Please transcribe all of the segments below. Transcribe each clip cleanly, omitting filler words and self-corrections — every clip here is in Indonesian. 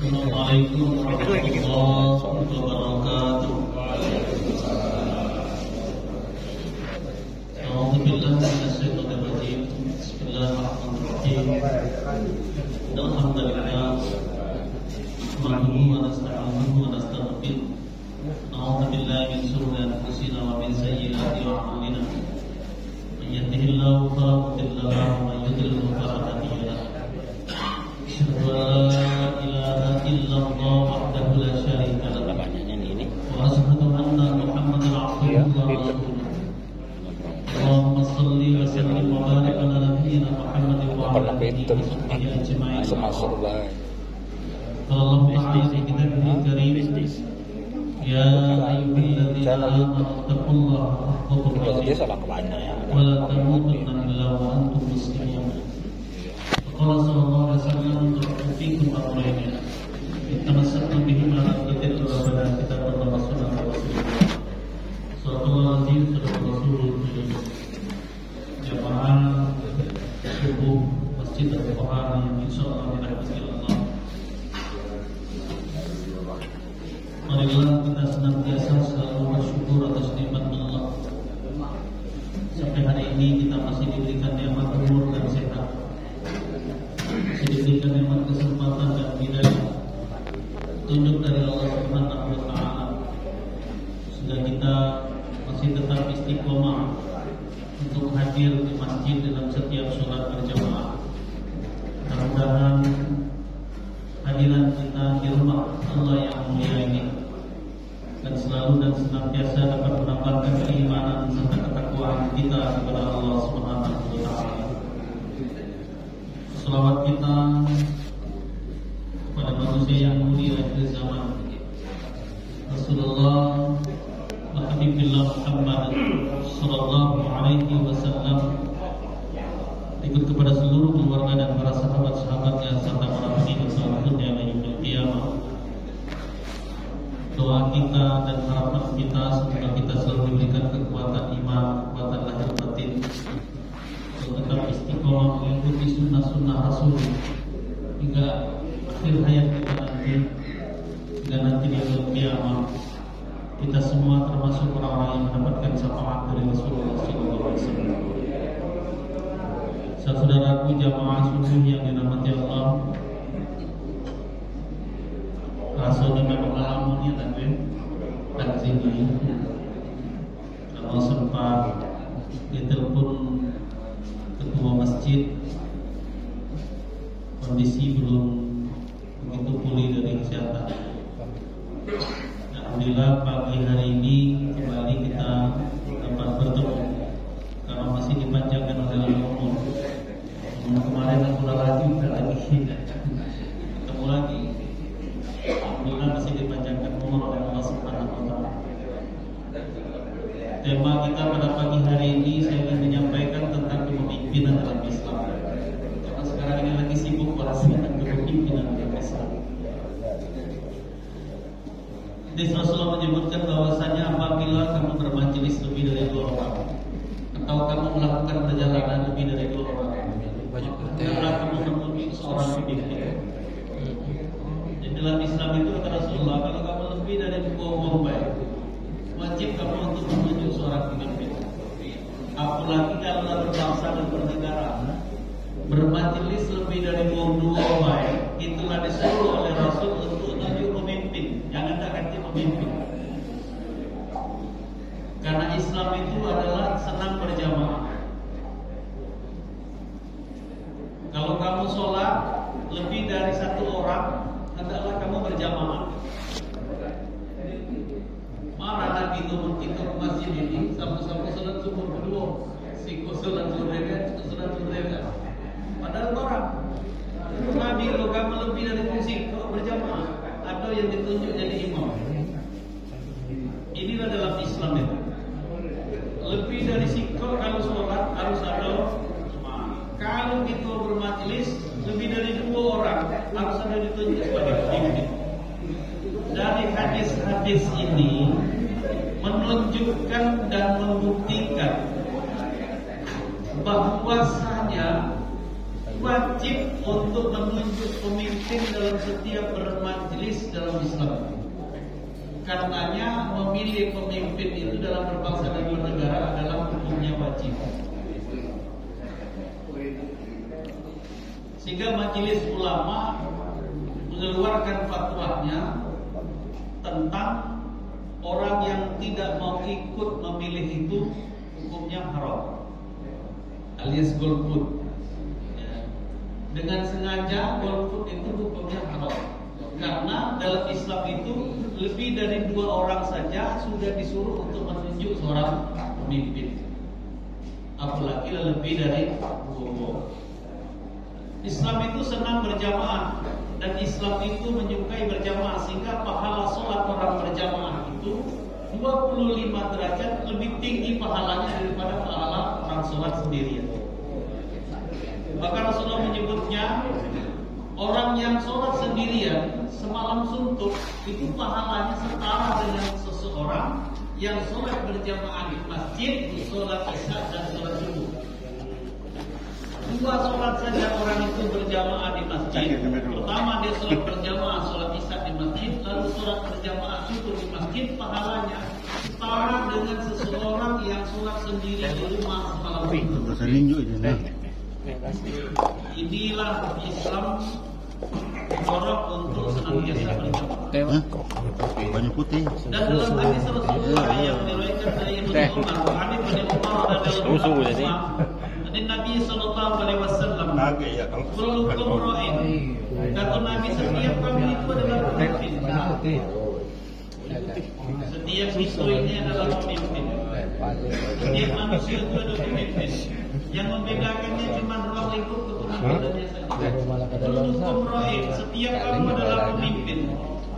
Assalamualaikum warahmatullahi wabarakatuh. A'udzubillahi minasyaitonir rajim. Bismillahirrahmanirrahim. Alhamdulillah. Nahmaduhu wa nasta'inuhu wa nastaghfiruh. A'udzubillahi min shururi anfusina wa min sayyiati a'malina. Man yahdihillahu fala mudilla lahu wa man yudlil fala hadiya lahu. Asyhadu an la ilaha illallah wahdahu la syarika lahu wa asyhadu anna Muhammadan abduhu wa rasuluh. Allahumma shalli wa sallim wa barik ala nabiyyina Muhammadin wa ala alihi wa sahbihi ajma'in. Allah ta'ala kitabul karim. Ya ayyuhalladzina amanu taqullaha haqqa tuqatih wa la tamutunna illa wa antum muslimun. Qala sallallahu alaihi wasallam fiikum amrayni tamassaktum bihima kitabul rabbana kitabullah wa sunnah rasulillah. Sallallahu alaihi wasallam. Jamaah subuh Masjid Al-Quran yang insyaallah dirahmati Allah. Marilah kita senantiasa selalu bersyukur atas nikmat Allah. Sampai hari ini kita masih diberikan nikmat umur dan sehat, masih diberikan nikmat kesempatan dan hidayah, tunjuk dari Allah Subhanahu wa taala, sehingga kita masih tetap istiqomah untuk hadir di masjid dalam setiap sholat berjamaah. Mudah-mudahan hadiran kita di rumah Allah yang mulia ini dan selalu dan senantiasa dapat menambahkan keimanan serta ketakwaan kita kepada Allah Subhanahu wa taala. Selawat kita kepada manusia yang mulia di zaman Rasulullah wa Habibillah Muhammad sallallahu alaihi wasallam, ikut kepada seluruh keluarga dan para sahabat-sahabatnya serta para pengikut selanjutnya di yaumil qiyamah. Doa kita dan harapan kita semoga kita selalu diberikan kekuatan iman, kekuatan lahir batin untuk tetap istiqomah mengikuti sunnah-sunnah Rasul hingga akhir hayat kita nanti, hingga nanti di yaumil qiyamah kita semua termasuk orang-orang yang mendapatkan syafaat dari Rasulullah SAW. Saudaraku jamaah subuh yang dirahmati Allah, rasanya memang alamunnya dan sini kalau sempat ditelepon ketua masjid, kondisi belum begitu pulih dari kesehatan. Alhamdulillah pagi hari ini kembali kita dapat bertemu karena masih dipanjangkan dalam umur. Kemarin aku lagi ketemu lagi. Alhamdulillah masih dipanjangkan umur oleh Allah Subhanahu wa taala. Tema kita pada pagi hari ini saya ingin menyampaikan tentang kepemimpinan dalam Islam. Karena sekarang ini lagi sibuk bahas tentang kepemimpinan dalam Islam. Rasulullah menyebutkan bahwasanya apabila kamu bermajelis lebih dari 2 orang atau kamu melakukan perjalanan lebih dari 2 orang, hendaklah kamu menemui seorang pemimpin. Jadi dalam Islam itu kata Rasulullah, kalau kamu lebih dari 2 orang baik, wajib kamu untuk menunjuk seorang pemimpin. Apalagi kalau berbangsa dan bernegara, bermajelis lebih dari 2 orang baik, itulah disuruh oleh Rasul untuk menunjuk pemimpin. Jangan tak ganti pemimpin. Karena Islam itu adalah senang berjamaah. Kalau kamu sholat lebih dari 1 orang, hendaklah kamu berjamaah. Marah Nabi turun kita ke masjid ini, sama-sama sholat subuh berdua, siko sholat zuhur, padahal orang. Nabi kalau kamu lebih dari musik, kalau berjamaah atau yang ditunjuk jadi imam. Inilah dalam Islam itu. Lebih dari siko kalau sholat harus ada. Kalau kita bermajelis lebih dari 2 orang harus ada ditunjuk sebagai pemimpin. Dari hadis-hadis ini menunjukkan dan membuktikan bahwasanya wajib untuk menunjuk pemimpin dalam setiap bermajelis dalam Islam. Karenanya memilih pemimpin itu dalam berbangsa dan bernegara adalah hukumnya wajib. Sehingga majelis ulama mengeluarkan fatwanya tentang orang yang tidak mau ikut memilih itu hukumnya haram, alias golput. Dengan sengaja golput itu hukumnya haram, karena dalam Islam itu lebih dari 2 orang saja sudah disuruh untuk menunjuk seorang pemimpin, apalagi lebih dari 2. Islam itu senang berjamaah, dan Islam itu menyukai berjamaah, sehingga pahala sholat orang berjamaah itu 25 derajat lebih tinggi pahalanya daripada pahala orang sholat sendirian. Maka Rasulullah menyebutnya, orang yang sholat sendirian semalam suntuk itu pahalanya setara dengan seseorang yang sholat berjamaah di masjid, sholat isya dan sholat subuh. 2 sholat saja orang itu berjamaah di masjid. Pertama dia sholat berjamaah, sholat isya di masjid, lalu sholat berjamaah subuh di masjid, pahalanya setara dengan seseorang yang sholat sendiri di rumah semalam suntuk. Inilah Islam corok untuk senantiasa berjamaah. Banyak putih. Dan dalam hadis Rasulullah yang diriwayatkan dari Ibnu Umar, hadis dari Umar radhiyallahu dari Nabi sallallahu alaihi wasallam, kullukum ra'in. Kata Nabi, setiap kamu itu adalah pemimpin. Setiap itu ini adalah pemimpin. Setiap manusia itu adalah pemimpin. Yang membedakannya cuma ruang lingkup kepemimpinan saja. Kullukum ra'in, setiap kamu adalah pemimpin.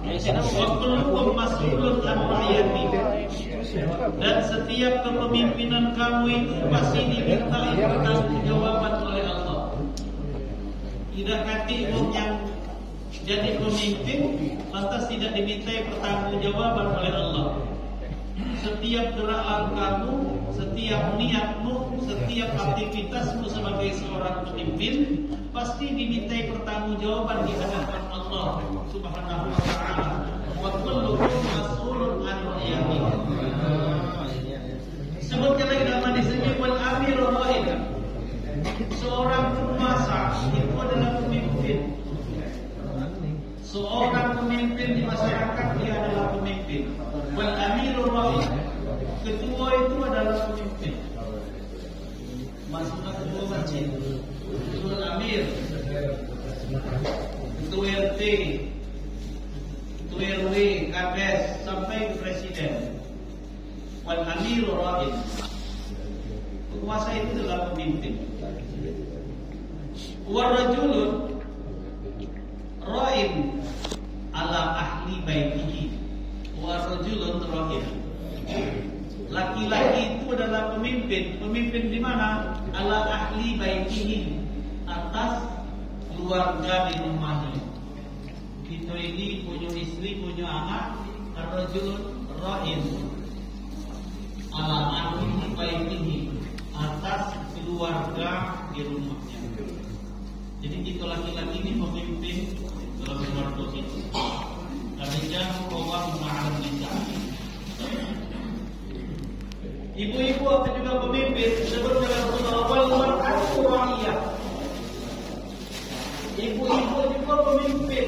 Wa kullukum mas'ulun an ra'iyati. Dan setiap kepemimpinan kamu itu pasti dimintai pertanggungjawaban oleh Allah. Tidak katimu yang jadi pemimpin lantas tidak dimintai pertanggungjawaban oleh Allah. Setiap gerak langkahmu, setiap niatmu, setiap aktivitasmu sebagai seorang pemimpin pasti dimintai pertanggungjawaban di hadapan Allah Subhanahu wa taala. Wa kullukum mas'ulun an ra'iyatihi. Sebutkan lagi dalam hadis ini, wal amiru ra'in. Seorang penguasa itu adalah pemimpin. Seorang pemimpin di masyarakat dia adalah pemimpin. Wal amiru ra'in. Ketua itu adalah pemimpin. Masuklah ketua masjid, ketua amir, ketua RT, ketua RW, kades sampai presiden. Wal amiru ra'in. Penguasa itu adalah pemimpin. Wa rajulun ra'in ala ahli baitihi. Wa rajulun ra'in. Laki-laki itu adalah pemimpin. Pemimpin di mana? Ala ahli baitihi, atas keluarga di rumahnya. Itu ini punya istri, punya anak. Ar-rajulun ra'in ala ahli baitihi, atas keluarga di rumahnya. Jadi itu laki-laki ini pemimpin dalam keluarga itu. Ar-rijalu qawwamuna 'ala an-nisaa. Ibu-ibu atau juga pemimpin disebut dalam Rasulullah wal mar'atu ra'iyah. Ibu-ibu juga pemimpin.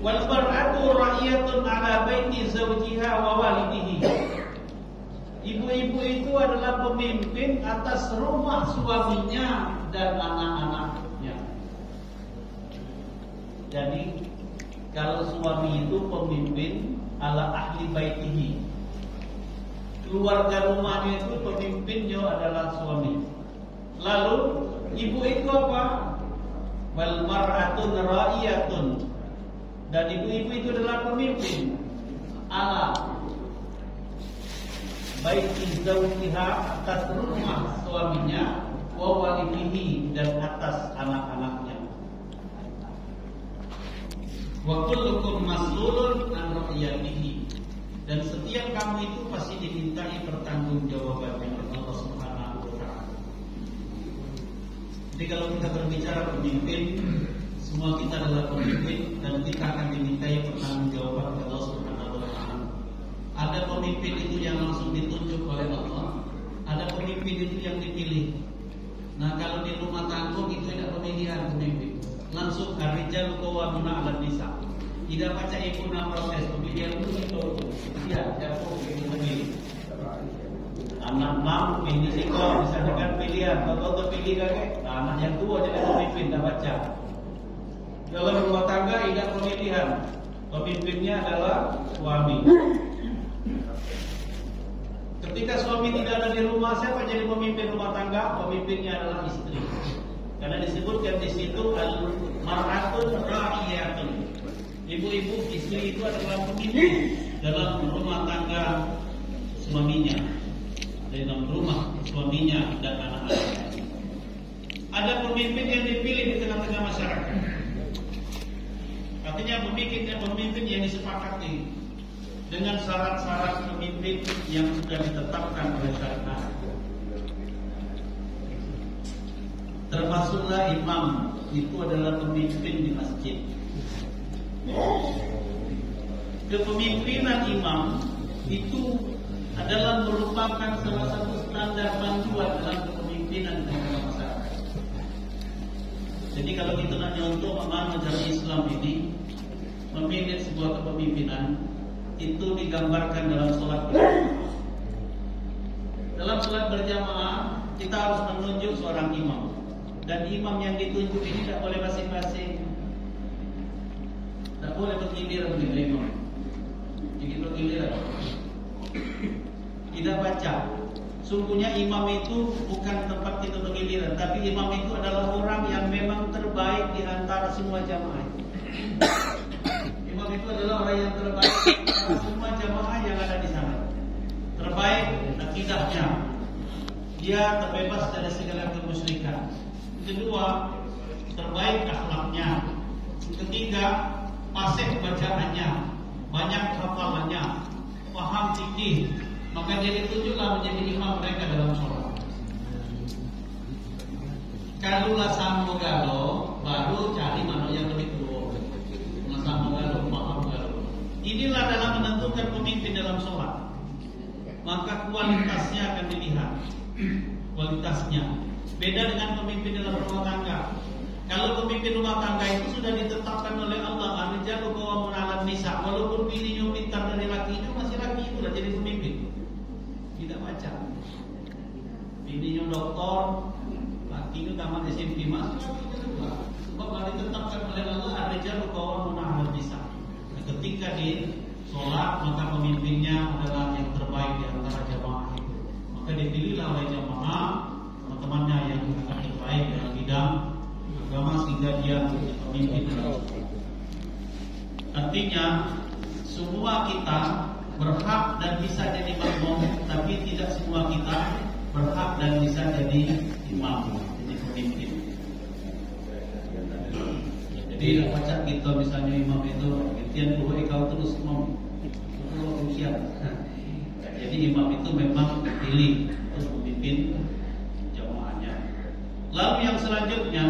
Wal mar'atu ra'iyatun 'ala baiti zawjiha wa walidihi. Ibu-ibu itu adalah pemimpin atas rumah suaminya dan anak-anaknya. Jadi kalau suami itu pemimpin ala ahli baitihi, keluarga rumahnya itu pemimpinnya adalah suami. Lalu ibu itu apa? Wal mar'atun ra'iyatun. Dan ibu-ibu itu adalah pemimpin ala baiti zawjiha, atas rumah suaminya, wa walidihi, dan atas anak-anaknya. Wa kullukum mas'ulun an ra'iyatihi. Dan setiap kamu itu pasti dimintai pertanggungjawabannya oleh Allah Subhanahu wa taala. Jadi kalau kita berbicara pemimpin, semua kita adalah pemimpin dan kita akan dimintai pertanggungjawaban kepada Allah Subhanahu wa taala. Ada pemimpin itu yang langsung ditunjuk oleh Allah, ada pemimpin itu yang dipilih. Nah, kalau di rumah tangga itu tidak pemilihan pemimpin. Langsung ar-rijal qawwamuna 'alan nisa. Tidak baca ibu nama proses pemilihan itu. Iya, jatuh begini. Anak mam ini siko bisa dengan pilihan. Kalau pilih kakek, anak yang tua jadi pemimpin, tidak baca. Dalam rumah tangga tidak pemilihan. Pemimpinnya adalah suami. Ketika suami tidak ada di rumah, siapa jadi pemimpin rumah tangga? Pemimpinnya adalah istri. Karena disebutkan di situ al-mar'atun ra'iyatun. Ibu-ibu, istri itu adalah pemimpin dalam rumah tangga suaminya, dalam rumah suaminya dan anak-anaknya. Ada pemimpin yang dipilih di tengah-tengah masyarakat. Artinya pemimpin yang disepakati dengan syarat-syarat pemimpin yang sudah ditetapkan oleh syariat. Termasuklah imam, itu adalah pemimpin di masjid. Kepemimpinan imam itu adalah merupakan salah satu standar panduan dalam kepemimpinan di masyarakat. Jadi kalau kita nak nyontoh amanah negara Islam ini memilih sebuah kepemimpinan, itu digambarkan dalam sholat berjamaah. Dalam sholat berjamaah kita harus menunjuk seorang imam, dan imam yang ditunjuk ini tidak boleh masing-masing, tidak boleh bergiliran dengan imam. Jadi bergiliran, tidak baca. Sungguhnya imam itu bukan tempat kita bergiliran, tapi imam itu adalah orang yang memang terbaik di antara semua jamaah. Imam itu adalah orang yang terbaik semua jamaah yang ada di sana. Terbaik akidahnya, dia terbebas dari segala kemusyrikan. Kedua, terbaik akhlaknya. Ketiga, fasih bacaannya, banyak hafalannya, paham fikih. Maka dia ditunjuklah menjadi imam mereka dalam sholat. Kalulah sambo galo, baru cari mana yang lebih tua. Sambo galo, paham galo. Inilah dalam menentukan pemimpin dalam sholat. Maka kualitasnya akan dilihat. Kualitasnya beda dengan pemimpin dalam rumah tangga. Kalau pemimpin rumah tangga itu sudah ditetapkan oleh Allah, ar-rijalu qawwamuna 'alan nisa. Walaupun bininya pintar dari lakinya, masih laki itulah jadi pemimpin. Tidak baca. Bininya doktor, lakinya tamat SMP, masih laki kedua. Sebab ditetapkan oleh Allah, ar-rijalu qawwamuna 'alan nisa. Ketika di sholat, maka pemimpinnya adalah yang terbaik di antara jamaah itu. Maka dipilihlah oleh jamaah teman-temannya yang akan terbaik dalam bidang agama sehingga dia menjadi pemimpin. Artinya semua kita berhak dan bisa jadi makmum, tapi tidak semua kita berhak dan bisa jadi imam, jadi pemimpin. Jadi baca kita misalnya imam itu ketian dua kau terus imam terus siap. Jadi imam itu memang dipilih untuk memimpin jamaahnya. Lalu yang selanjutnya,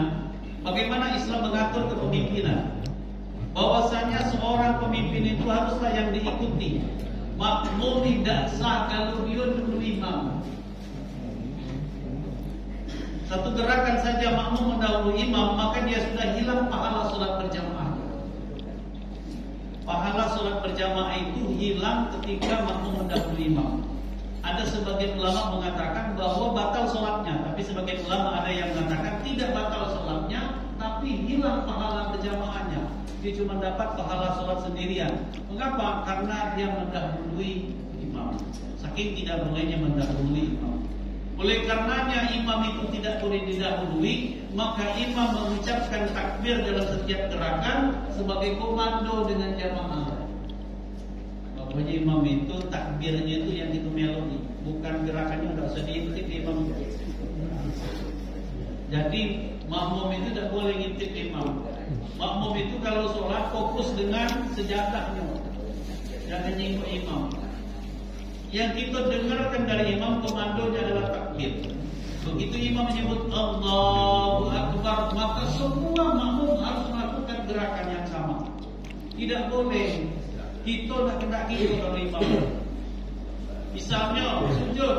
bagaimana Islam mengatur kepemimpinan? Bahwasanya seorang pemimpin itu haruslah yang diikuti. Makmum tidak sah kalau dia dulu imam. Satu gerakan saja makmum mendahului imam, maka dia sudah hilang pahala sholat berjamaah. Pahala sholat berjamaah itu hilang ketika makmum mendahului imam. Ada sebagian ulama mengatakan bahwa batal sholatnya, tapi sebagian ulama ada yang mengatakan tidak batal sholatnya, tapi hilang pahala berjamaahnya. Dia cuma dapat pahala sholat sendirian. Mengapa? Karena dia mendahului imam. Saking tidak bolehnya mendahului imam. Oleh karenanya imam itu tidak boleh didahului, maka imam mengucapkan takbir dalam setiap gerakan sebagai komando dengan jamaah. Pokoknya imam itu takbirnya itu yang itu melodi, bukan gerakannya udah usah diintip imam. Jadi makmum itu tidak boleh ngintip imam. Makmum itu kalau sholat fokus dengan sejadahnya, jangan nyinggung imam. Yang kita dengarkan dari imam komandonya adalah takbir. Begitu imam menyebut Allahu Akbar, maka semua makmum harus melakukan gerakan yang sama. Tidak boleh kita nak kena gitu kalau imam. Misalnya sujud,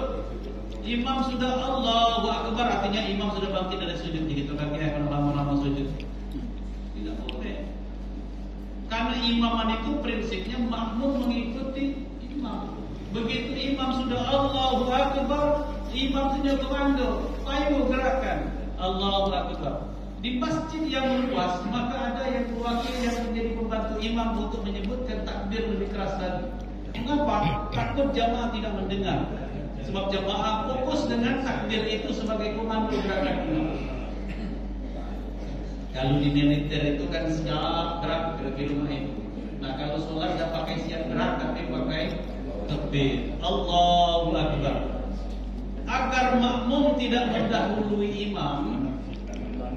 imam sudah Allahu Akbar, artinya imam sudah bangkit dari sujud. Kita kaki akan lama-lama sujud. Tidak boleh. Karena imaman itu prinsipnya makmum mengikuti imam. Begitu imam sudah Allahu Akbar, imam punya komando, ayo gerakan Allahu Akbar. Di masjid yang luas, maka ada yang perwakilan yang menjadi pembantu imam untuk menyebutkan takbir lebih keras lagi. Mengapa? Takut jamaah tidak mendengar. Sebab jamaah fokus dengan takbir itu sebagai komando gerakan imam. Kalau di militer itu kan siap gerak ke rumah itu. Nah kalau sholat tidak pakai siap gerak, tapi pakai takbir Allahu Akbar. Agar makmum tidak mendahului imam,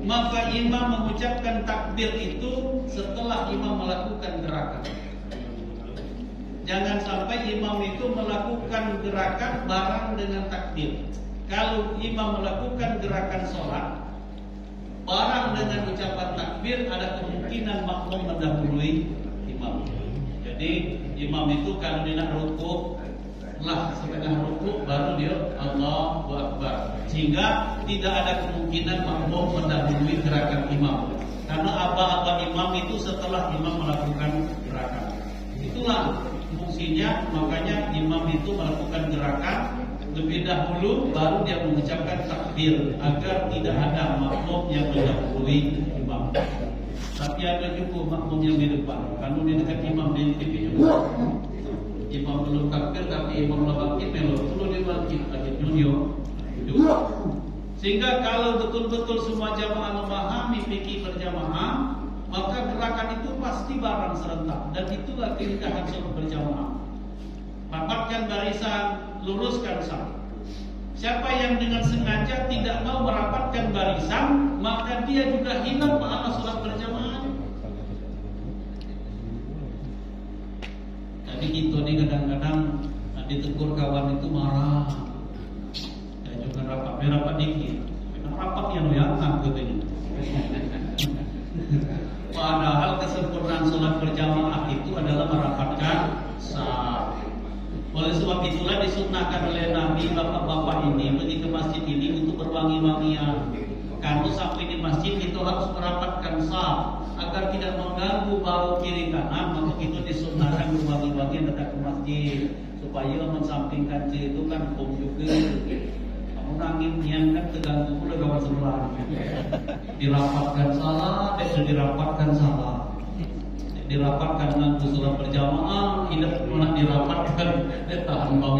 maka imam mengucapkan takbir itu setelah imam melakukan gerakan. Jangan sampai imam itu melakukan gerakan bareng dengan takbir. Kalau imam melakukan gerakan sholat bareng dengan ucapan takbir, ada kemungkinan makmum mendahului imam. Jadi imam itu kalau dia nak rukuk lah setengah rukuk baru dia Allahu Akbar, sehingga tidak ada kemungkinan makmum mendahului gerakan imam. Karena apa-apa imam itu setelah imam melakukan gerakan. Itulah fungsinya, makanya imam itu melakukan gerakan lebih dahulu baru dia mengucapkan takbir, agar tidak ada makmum yang mendahului imam. Tapi ada juga makmum yang di depan. Kalau di dekat imam di TV juga, imam belum takbir tapi imam bangkit melo, perlu dia bangkit lagi junior. Sehingga kalau betul-betul semua jamaah memahami fikih berjamaah, maka gerakan itu pasti bareng serentak, dan itulah keindahan sholat berjamaah. Rapatkan barisan, luruskan saf. Siapa yang dengan sengaja tidak mau merapatkan barisan, maka dia juga hilang pahala sholat berjamaah. Jadi kita ni kadang-kadang ditegur kawan itu marah. Dan juga rapat dikit. Rapat yang loyang katanya. Padahal kesempurnaan sholat berjamaah itu adalah merapatkan saf. Oleh sebab itulah disunnahkan oleh Nabi bapak-bapak ini pergi ke masjid ini untuk berwangi-wangian. Kalau sampai di masjid itu harus merapatkan saf agar tidak mengganggu bau kiri kanan, maka itu disunnahkan berwangi-wangian datang ke masjid supaya mensampingkan itu kan juga. Kamu nangis nian kan terganggu pula kawan sebelah. Dirapatkan salah, dirapatkan salah. Dirapatkan dengan sholat berjamaah, tidak pernah dirapatkan tahan bau.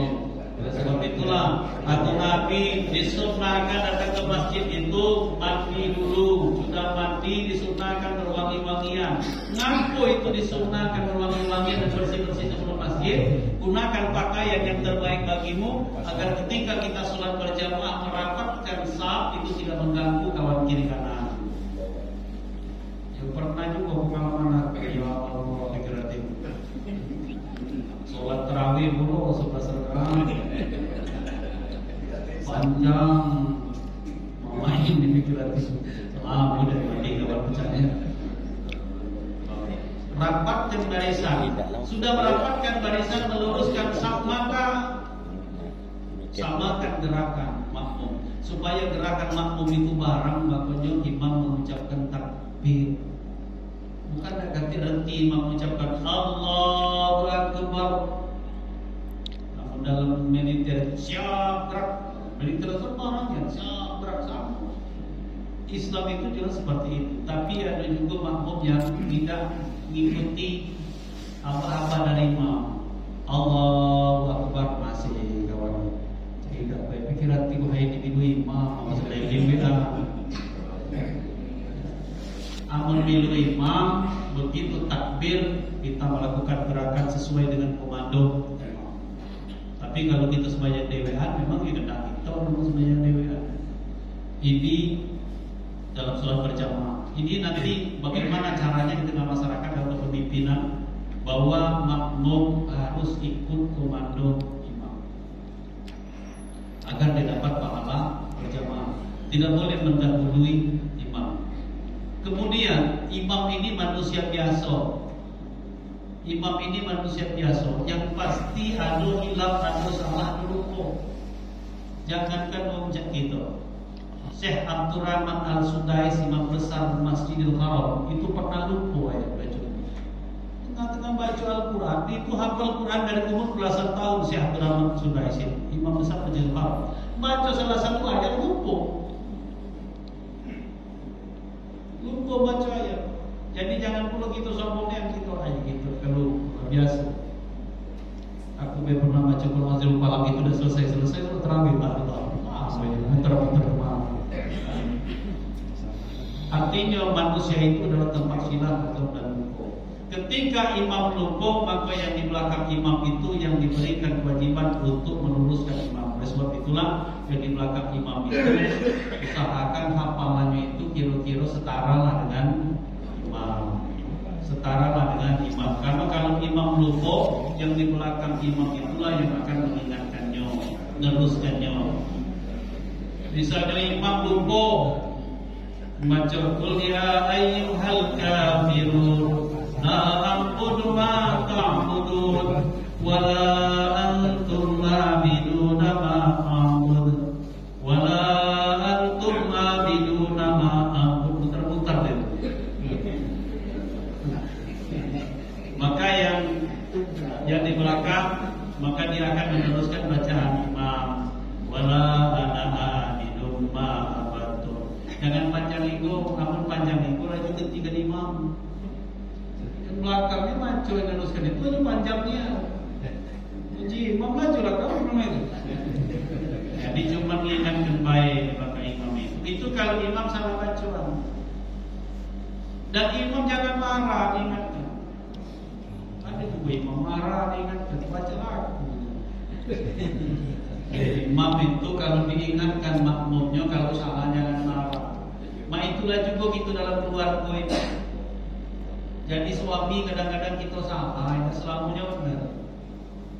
Oleh sebab itulah kata Nabi disunnahkan datang ke masjid itu mandi dulu. Sudah mandi disunnahkan berwangi-wangian. Ngapo itu disunnahkan berwangi-wangian dan bersih-bersih sebelum masjid? Gunakan pakaian yang terbaik bagimu agar ketika kita sholat berjamaah merapatkan saf itu tidak mengganggu kawan kiri kanan. Yang pernah juga pengalaman ya Allah dikiratin sholat tarawih dulu 11 rakaat panjang main di pikiran itu. Udah mati kawan percaya. Rapatkan barisan. Sudah merapatkan barisan, meluruskan saf, maka samakan gerakan makmum supaya gerakan makmum itu bareng. Makanya imam mengucapkan takbir. Bukan ganti-ganti imam mengucapkan Allahu Akbar. Namun dalam militer siap gerak, militer itu orangnya siap gerak sama. Islam itu jelas seperti itu. Tapi ada juga makmum yang tidak mengikuti apa-apa dari imam. Allahu Akbar masih kawan. Tidak baik pikiran tiga hari di imam maksud dari GBA. Amun milu imam begitu takbir kita melakukan gerakan sesuai dengan komando. Tapi kalau kita sembahyang dewean memang kita memang sembahyang dewean. Ini dalam sholat berjamaah. Ini nanti bagaimana caranya di tengah masyarakat dalam kepemimpinan bahwa makmum harus ikut komando imam agar dia dapat pahala berjamaah. tidak boleh mendahului imam. Kemudian imam ini manusia biasa. Imam ini manusia biasa yang pasti ada hilang, ada salah, ada lupa. Jangankan objek kita. Syekh Abdurrahman Al-Sudais, imam besar Masjidil Haram, itu pernah lupa ayat baca. Tengah-tengah baca Al-Quran, itu hafal Quran dari umur belasan tahun. Syekh Abdurrahman Al-Sudais, imam besar Masjidil Haram, baca salah satu ayat lupa baca ayat. Jadi jangan pula kita sombong yang kita aja gitu. Kalau biasa, aku pernah baca Quran Azul Palang itu udah selesai terawih tak ada. Muter-muter kemana? Artinya manusia itu adalah tempat silap dan lupa. Ketika imam lupa, maka yang di belakang imam itu yang diberikan kewajiban untuk meluruskan imam. Oleh sebab itulah yang di belakang imam itu usahakan hafalannya itu kira-kira setara lah dengan imam. Karena kalau imam lupa, yang di belakang imam itulah yang akan mengingatkannya, meneruskannya. Misalnya imam lupa baca qul ya ayyuhal kafirun la a'budu ma ta'budun wa la antum ma'buduna ma a'budu wa la antum ma'buduna ma a'budu. Muter-muter deh. Maka yang di belakang, maka dia akan meneruskan bacaan imam. Wala ana a'budu ma a'budu. Jangan panjang ego, namun panjang ego lagi ketiga imam. Yang belakangnya maju yang meneruskan itu panjangnya. Jadi imam maju lah kamu memang itu. Jadi cuma mengingatkan baik maka imam itu. Itu kalau imam salah bacaan. Dan imam jangan marah, ingatkan. Ada juga imam marah, ingatkan baca lagu. Imam itu kalau diingatkan makmumnya, kalau salah jangan marah. Itulah juga kita dalam keluarga itu. Jadi suami kadang-kadang kita salah, itu selamanya benar.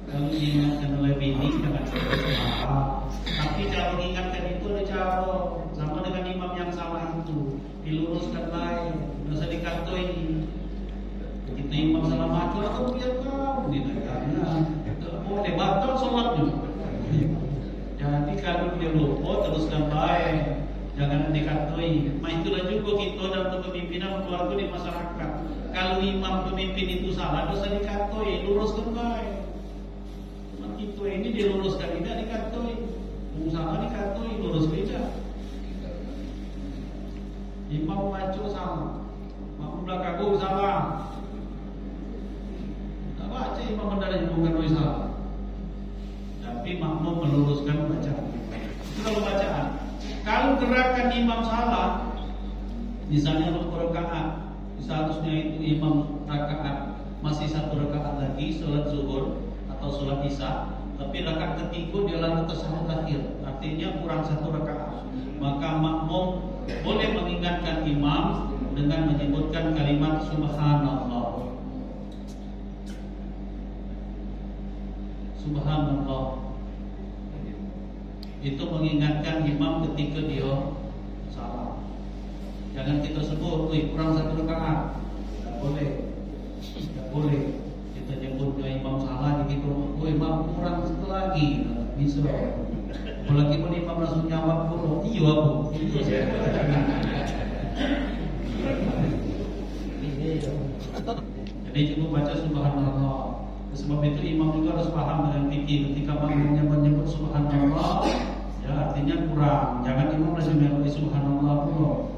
Kalau diingatkan oleh bini jangan salah. Tapi cara mengingatkan itu ada cara. Sama dengan imam yang salah itu, diluruskan baik, tidak usah dikatoi. Kita imam salah maju, aku biar kau karena boleh batal sholatnya. Jadi kalau dia lupa teruskan baik, jangan dikatoi. Itulah juga kita dalam kepemimpinan keluarga di masyarakat. Kalau imam pemimpin itu salah, dosa dikatoi, luruskan baik. Cuma kita ini diluruskan, tidak dikatoi. Salah dikatoi, lurus beda. Imam baca salah, makmum belakang salah. Tak baca imam mendadak bukan salah. Tapi makmum meluruskan bacaan. Itu kalau bacaan. Kalau gerakan imam salah, misalnya rakaat, seharusnya itu imam rakaat masih satu rakaat lagi sholat zuhur atau sholat isya, tapi rakaat ketiga dia lalu tasyahud akhir, artinya kurang satu rakaat. Maka makmum boleh mengingatkan imam dengan menyebutkan kalimat subhanallah. Subhanallah. Itu mengingatkan imam ketika dia salah. Jangan kita sebut, kurang satu rakaat. Tak boleh. Tak boleh. Kita nyebutnya imam salah, jadi kita, imam kurang satu lagi. Bisa. Apalagi pun imam langsung jawab dulu. Iya aku. Jadi cukup baca subhanallah. Sebab itu imam juga harus paham dengan fikih. Ketika makmumnya menyebut subhanallah, ya artinya kurang. Jangan imam langsung menyebut subhanallah pula.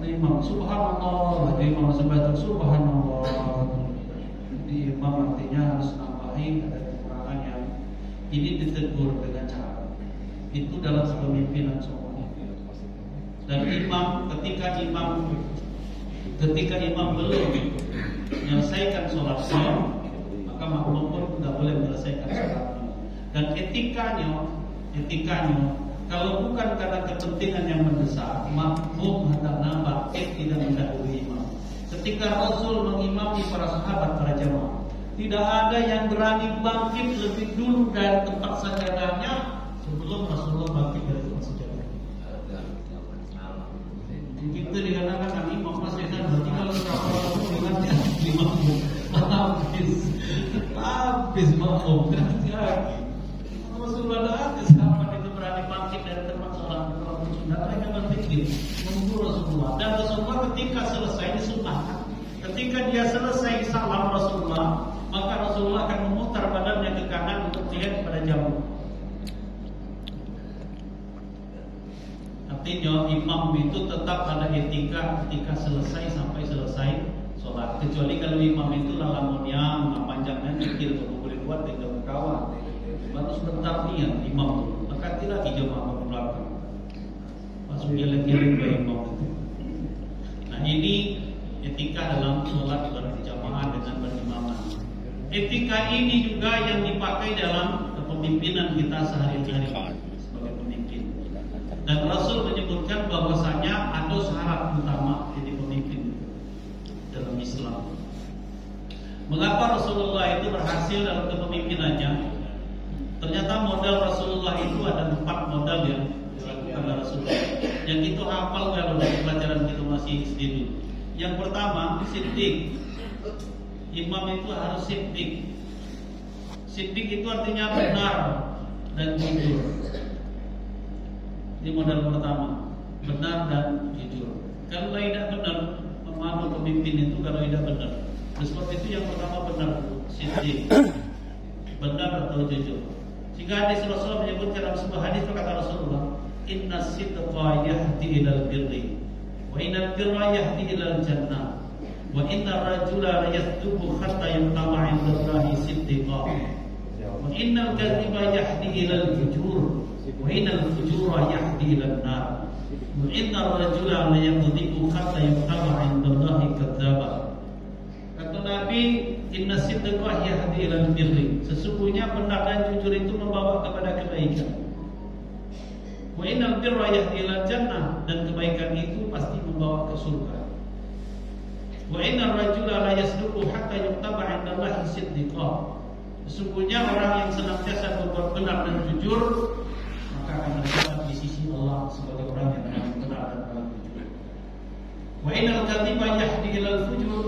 Imam subhanallah, jadi imam langsung baca subhanallah. Jadi imam artinya harus nambahin ada kekurangan yang ini ditegur dengan cara. Itu dalam kepemimpinan seorang. Dan imam ketika imam belum menyelesaikan sholatnya, maka makmum pun tidak boleh menyelesaikan sholatnya. Dan etikanya kalau bukan karena kepentingan yang mendesak, makmum hendaknya bangkit tidak mendahului imam. Ketika Rasul mengimami para sahabat, para jamaah, tidak ada yang berani bangkit lebih dulu dari tempat sajadahnya sebelum Rasulullah bangkit dari tempat sajadahnya. begitu dikatakan imam pas setan berarti kalau berapa ingatnya 50 habis makmum berarti lagi. Rasulullah ada sahabat itu berani bangkit dari tempat sholat dan mereka berpikir menunggu Rasulullah. Dan Rasulullah ketika selesai disunahkan, ketika dia selesai salam Rasulullah, maka Rasulullah akan memutar badannya ke kanan untuk melihat pada jamu. Artinya imam itu tetap ada etika ketika selesai sampai selesai sholat. Kecuali kalau imam itu lalamunya panjangnya pikir kalau boleh buat tinggal kawan. Baru sebentar niat imam itu, maka lagi jemaah ke belakang. Masuk geleng-geleng ke imam itu. Nah ini etika dalam sholat berjamaah dengan berimaman. Etika ini juga yang dipakai dalam kepemimpinan kita sehari-hari sebagai pemimpin. Dan Rasul menyebutkan bahwasanya ada syarat utama jadi pemimpin dalam Islam. Mengapa Rasulullah itu berhasil dalam kepemimpinannya? Ternyata modal Rasulullah itu ada 4 modal yang dilakukan oleh Rasulullah. Yang itu hafal kalau dari pelajaran kita masih SD dulu. Yang pertama, siddiq. Imam itu harus siddiq. Siddiq itu artinya benar dan jujur. Ini modal pertama, benar dan jujur. Kalau tidak benar, memandu pemimpin itu kalau tidak benar. Sebab itu yang pertama benar, siddiq, benar atau jujur. Sehingga hadis Rasulullah menyebutkan dalam sebuah hadis berkata Rasulullah, Inna sidqa yahdi ilal birri, wa inna birra yahdi ilal jannah, wa inna rajula la yasdubu hatta yamtama indallahi siddiqa, wa inna al-kadhiba yahdi ilal fujur, wa inna al-fujura yahdi ilal nar, wa inna rajula la yakdhibu hatta yamtama indallahi kadzdzaba. Kata Nabi, inna sidqa yahdi ilal birri, sesungguhnya benar dan jujur itu membawa kepada kebaikan. Wa innal birra yahdi ilal jannah, dan kebaikan itu pasti membawa ke surga. Wa innar rajula la yasduqu hatta yuktaba 'indallahi siddiqa, sesungguhnya orang yang senantiasa berbuat benar dan jujur maka akan tercatat di sisi Allah sebagai orang yang benar dan jujur. Wa innal kadhiba yahdi ilal fujur,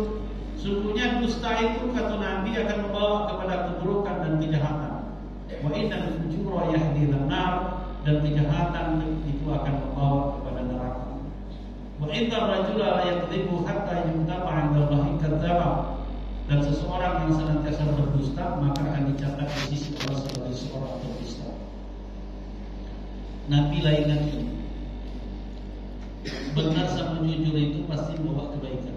sungguhnya dusta itu kata Nabi akan membawa kepada keburukan dan kejahatan. Wa innal fujura yahdi ilan nar, dan kejahatan itu akan membawa kepada neraka. Wa inna rajula la yakdzibu hatta yuktaba 'indallahi kadzdzaba, dan seseorang yang senantiasa berdusta maka akan dicatat di sisi Allah sebagai seorang pendusta. Nabi lainkan ini. Benar sama jujur itu pasti membawa kebaikan.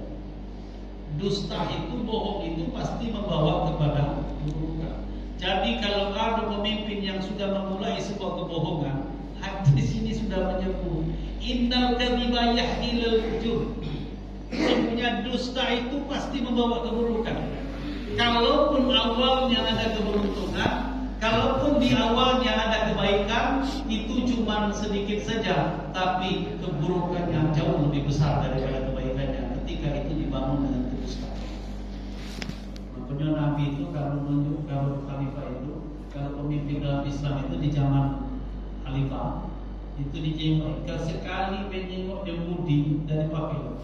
Dusta itu, bohong itu pasti membawa kepada keburukan. Jadi kalau ada pemimpin yang sudah memulai sebuah kebohongan, hadis ini sudah menyebut innal kadhiba yahdi ilal fujur, sesungguhnya dusta itu pasti membawa keburukan. Kalaupun awalnya ada keberuntungan, kalaupun di awalnya ada kebaikan, itu cuma sedikit saja, tapi keburukannya jauh lebih besar daripada kebaikannya ketika itu dibangun dengan kedustaan. Makanya Nabi itu kalau menunjuk, kalau khalifah itu, kalau pemimpin dalam Islam itu di zaman khalifah itu dijenguk, sekali menjenguk Yahudi dari Papua.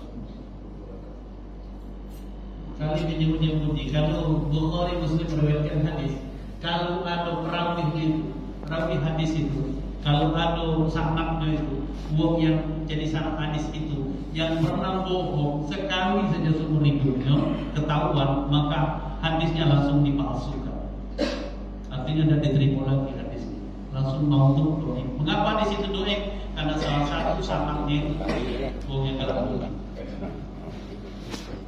Kali menjenguk Yahudi. Kalau Bukhari Muslim meriwayatkan hadis, kalau ada perawihnya itu, perawih hadis itu, kalau ada sanadnya itu, uang yang jadi sanad hadis itu, yang pernah bohong sekali saja seumur hidupnya ketahuan, maka hadisnya langsung dipalsukan. Artinya tidak diterima lagi hadisnya, langsung maudhu doa. Mengapa di situ doa? Karena salah satu sanadnya itu bohong yang ketahuan.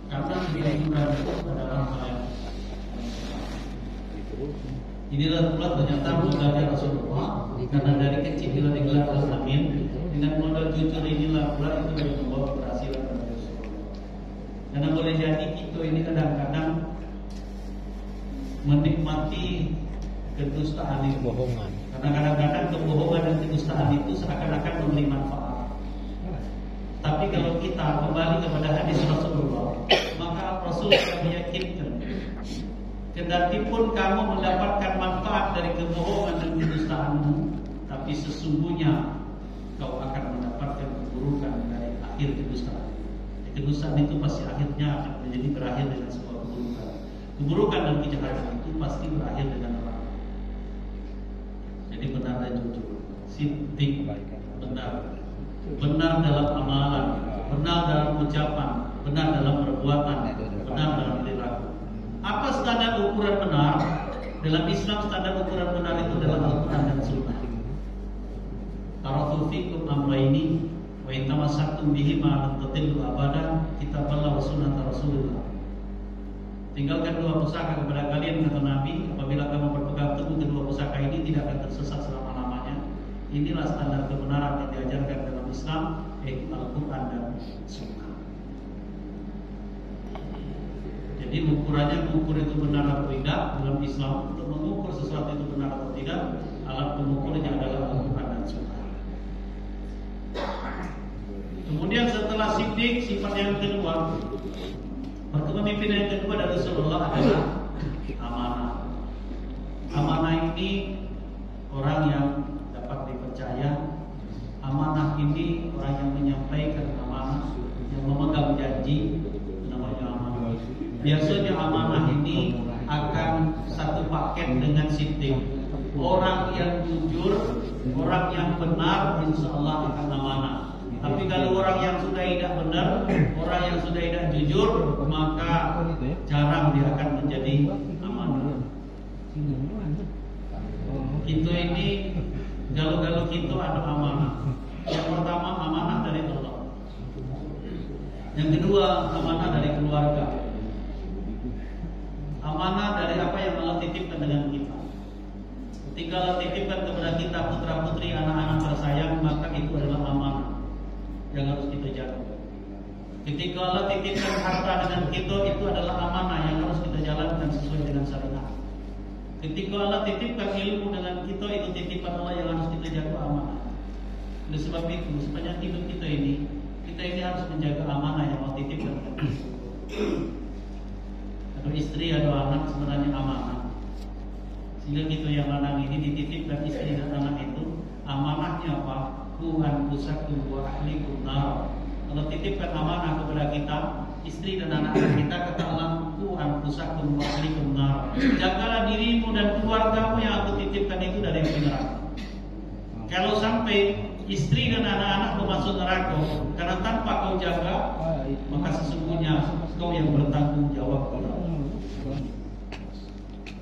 Karena dilihat adalah hal yang inilah pula ternyata modalnya Rasulullah, karena dari kecil bila digelar Al-Amin, dengan modal jujur inilah pula itu yang membawa keberhasilan dari Rasulullah. Karena boleh jadi kita ini kadang-kadang menikmati kedustaan itu, kebohongan. Karena kadang-kadang kebohongan dan kedustaan itu seakan-akan memberi manfaat. Tapi kalau kita kembali kepada hadis Rasulullah, maka Rasulullah meyakinkan, kendatipun kamu mendapatkan manfaat dari kebohongan dan kedustaanmu, tapi sesungguhnya kau akan mendapatkan keburukan dari akhir kedustaan. Kedustaan itu pasti akhirnya akan menjadi berakhir dengan sebuah keburukan. Keburukan dan kejahatan itu pasti berakhir dengan neraka. Jadi benar dan jujur, siddiq, benar dalam amalan, benar dalam ucapan, benar dalam perbuatan, benar dalam perilaku. Apa standar ukuran benar? Dalam Islam standar ukuran benar itu adalah Al-Quran dan Sunnah. Taraktu fikum amrayni wa in tamassaktum bihima lan tadillu abadan, kitaballah wa sunnah Rasulullah. Tinggalkan dua pusaka kepada kalian, kata Nabi, apabila kamu berpegang teguh kedua pusaka ini tidak akan tersesat selama-lamanya. Inilah standar kebenaran yang diajarkan dalam Islam, yaitu Al-Quran dan Sunnah. Jadi ukurannya, ukur itu benar atau tidak dalam Islam. Untuk mengukur sesuatu itu benar atau tidak, alat pengukurnya adalah Al-Quran dan Sunnah. Kemudian setelah siddiq, sifat yang kedua, kepemimpinan yang kedua dari Rasulullah adalah amanah. Amanah ini orang yang dapat dipercaya. Amanah ini orang yang menyampaikan amanah, yang memegang janji, namanya amanah. Biasanya amanah ini akan satu paket dengan siddiq. Orang yang jujur, orang yang benar, insya Allah akan amanah. Tapi kalau orang yang sudah tidak benar, orang yang sudah tidak jujur, maka jarang dia akan menjadi amanah. Kita ini galau-galau kita ada amanah. Yang pertama amanah dari Allah. Yang kedua amanah dari keluarga. Amanah dari apa yang Allah titipkan dengan kita. Ketika Allah titipkan kepada kita putra putri, anak-anak tersayang, maka itu adalah amanah yang harus kita jaga. Ketika Allah titipkan harta dengan kita, itu adalah amanah yang harus kita jalankan sesuai dengan syariat. Ketika Allah titipkan ilmu dengan kita, itu titipan Allah yang harus kita jaga amanah. Oleh sebab itu, sepanjang hidup kita ini harus menjaga amanah yang Allah titipkan. Atau istri atau anak sebenarnya amanah. Sehingga kita yang anak ini dititipkan istri dan anak itu, amanahnya apa? Ku anfusakum wa ahlikum nar. Allah titipkan amanah kepada kita, istri dan anak-anak kita, kata Allah, ku anfusakum wa ahlikum nar. Jagalah dirimu dan keluargamu yang aku titipkan itu dari api neraka. Kalau sampai istri dan anak-anakmu masuk neraka karena tanpa kau jaga, maka sesungguhnya kau yang bertanggung jawab.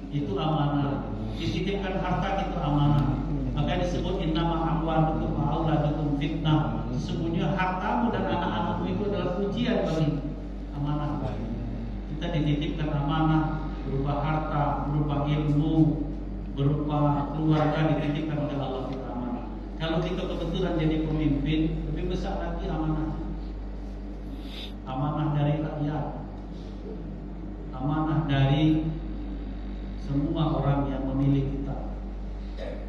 Itu amanah. Dititipkan harta itu amanah. Maka disebut innama amwalukum wa auladukum fitnah. Sesungguhnya hartamu dan anak-anakmu itu adalah ujian bagi amanah. Kita dititipkan amanah berupa harta, berupa ilmu, berupa keluarga, dititipkan oleh Allah kita amanah. Kalau kita kebetulan jadi pemimpin, lebih besar lagi amanah. Amanah dari rakyat, amanah dari semua orang yang memilih kita.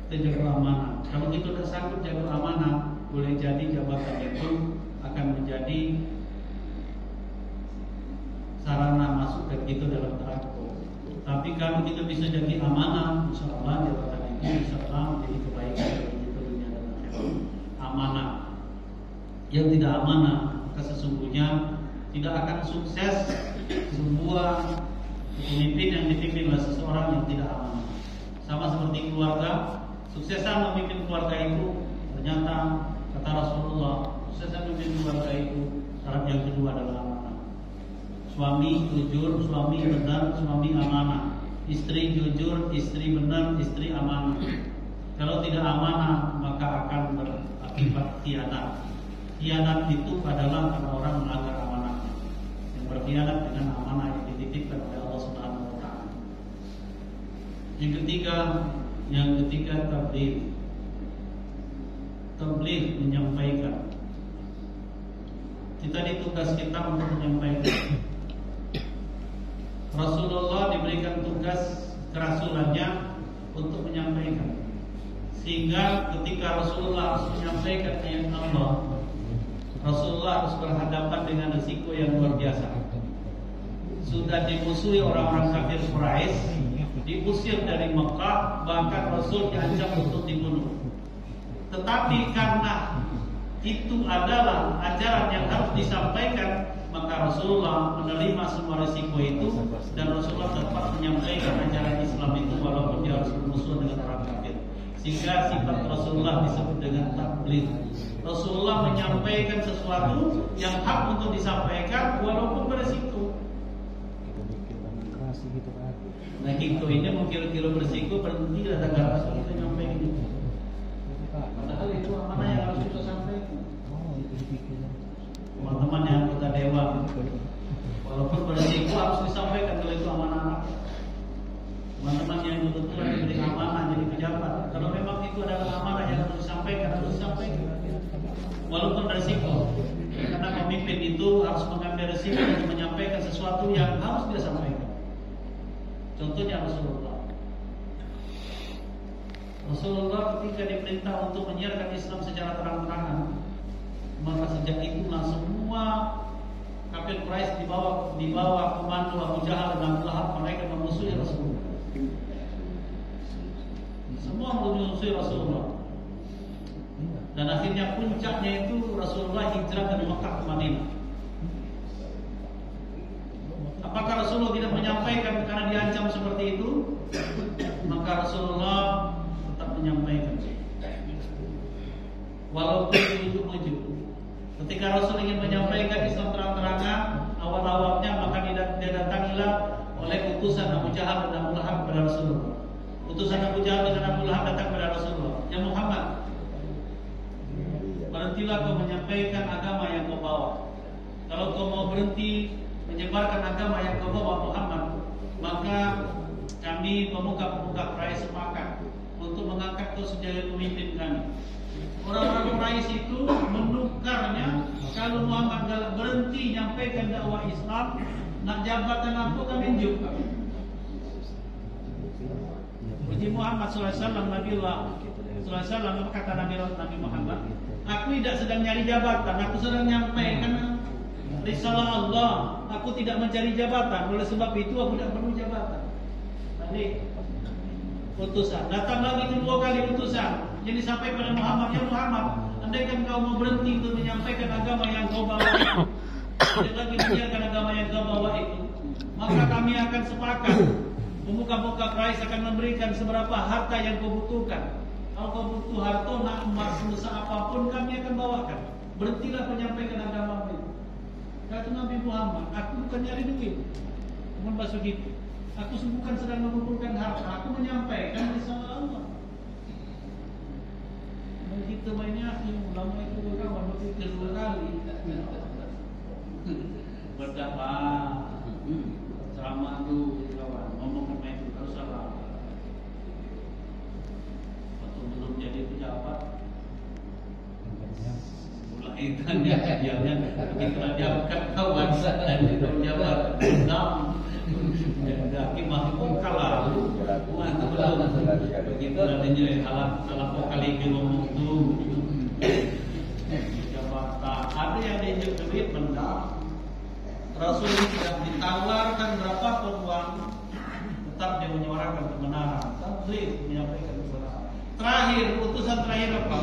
Kita jaga amanah. Kalau kita tidak sanggup jaga amanah, boleh jadi jabatan itu akan menjadi sarana masuk ke kita dalam neraka. Tapi kalau kita bisa jadi amanah, insya Allah jabatan itu insya Allah menjadi kebaikan bagi kita dunia dan akhirat. Amanah. Yang tidak amanah, maka sesungguhnya tidak akan sukses sebuah pemimpin yang dipimpin oleh seseorang yang tidak amanah. Sama seperti keluarga. Suksesan memimpin keluarga itu ternyata kata Rasulullah, suksesan memimpin keluarga itu syarat yang kedua adalah amanah. Suami jujur, suami benar, suami amanah. Istri jujur, istri benar, istri amanah. Kalau tidak amanah maka akan berakibat khianat. Khianat itu adalah karena orang melanggar amanahnya, yang berkhianat dengan amanah yang dititipkan oleh Allah Subhanahu wa taala. Yang ketiga tabligh. Tabligh menyampaikan. Kita ditugas kita untuk menyampaikan. Rasulullah diberikan tugas kerasulannya untuk menyampaikan. Sehingga ketika Rasulullah harus menyampaikan ayat Allah, Rasulullah harus berhadapan dengan risiko yang luar biasa. Sudah dimusuhi orang-orang kafir Quraisy, diusir dari Mekah, bahkan Rasul diancam untuk dibunuh. Tetapi karena itu adalah ajaran yang harus disampaikan, maka Rasulullah menerima semua risiko itu, dan Rasulullah tetap menyampaikan ajaran Islam itu walaupun dia harus bermusuh dengan orang kafir. Sehingga sifat Rasulullah disebut dengan tabligh. Rasulullah menyampaikan sesuatu yang hak untuk disampaikan walaupun berisiko. Nah gitu ini mau kira-kira berisiko, berhenti ada garas kita nyampaikan itu. Padahal itu amanah yang harus kita sampaikan. Teman-teman yang anggota dewan, walaupun berisiko harus disampaikan kalau itu amanah. Teman-teman yang betul-betul diberi amanah jadi pejabat, kalau memang itu adalah amanah yang harus disampaikan, harus disampaikan. Walaupun berisiko, karena pemimpin itu harus mengambil risiko untuk menyampaikan sesuatu yang harus dia sampaikan. Contohnya Rasulullah ketika diperintah untuk menyiarkan Islam secara terang-terangan, maka sejak itulah semua kafir Quraisy di bawah komando Abu Jahal dan Abu Lahab, mereka memusuhi Rasulullah. Semua memusuhi Rasulullah. Dan akhirnya puncaknya itu Rasulullah hijrah dari Mekah ke Madinah. Apakah Rasulullah tidak menyampaikan karena diancam seperti itu? Maka Rasulullah tetap menyampaikan, walaupun ujug-ujug. Ketika Rasul ingin menyampaikan Islam terang-terangan awal-awalnya, maka dia datangilah oleh utusan Abu Jahal dan Abu Lahab kepada Rasulullah. Utusan Abu Jahal dan Abu Lahab datang kepada Rasulullah, "Ya Muhammad, berhentilah kau menyampaikan agama yang kau bawa. Kalau kau mau berhenti menyebarkan agama yang kau bawa Muhammad, maka kami pemuka-pemuka Quraisy sepakat untuk mengangkat kau sebagai pemimpin kami." Orang-orang Quraisy itu menukarnya, kalau Muhammad berhenti menyampaikan dakwah Islam, nak jabatan apa kami juga. Puji Muhammad SAW, Nabiullah SAW, kata Nabi Muhammad, "Aku tidak sedang nyari jabatan, aku sedang menyampaikan risalah Allah. Aku tidak mencari jabatan, oleh sebab itu aku tidak perlu jabatan." Tadi utusan, datang lagi kedua kali utusan. Jadi sampai pada Muhammad, "Ya Muhammad, andaikan kau mau berhenti untuk menyampaikan agama yang kau bawa itu, tidak lagi menyiarkan agama yang kau bawa itu, maka kami akan sepakat, pemuka-pemuka Quraisy akan memberikan seberapa harta yang kau butuhkan. Kalau kau butuh harta, nak emas sebesar apapun, kami akan bawakan. Berhentilah menyampaikan agama itu." Kata Nabi Muhammad, "Aku bukan nyari duit." Namun bahasa gitu, "Aku bukan sedang mengumpulkan harta, aku menyampaikan risalah Allah." Begitu mainnya ulama itu kawan berpikir dua kali. Berkata, ceramah itu kawan ngomong itu harus salah. Waktu belum jadi pejabat, mulai tanya kajiannya, begitu diangkat kawan dan itu pejabat Islam. Daki mahmud kalah, mantap belum. Begitu adanya salah kali ngomong tu. Jabatan ada yang diinjak duit benda. Rasul tidak ditawarkan berapa uang, tetap dia menyuarakan kebenaran. Tabligh menyampaikan kebenaran. Terakhir utusan terakhir apa?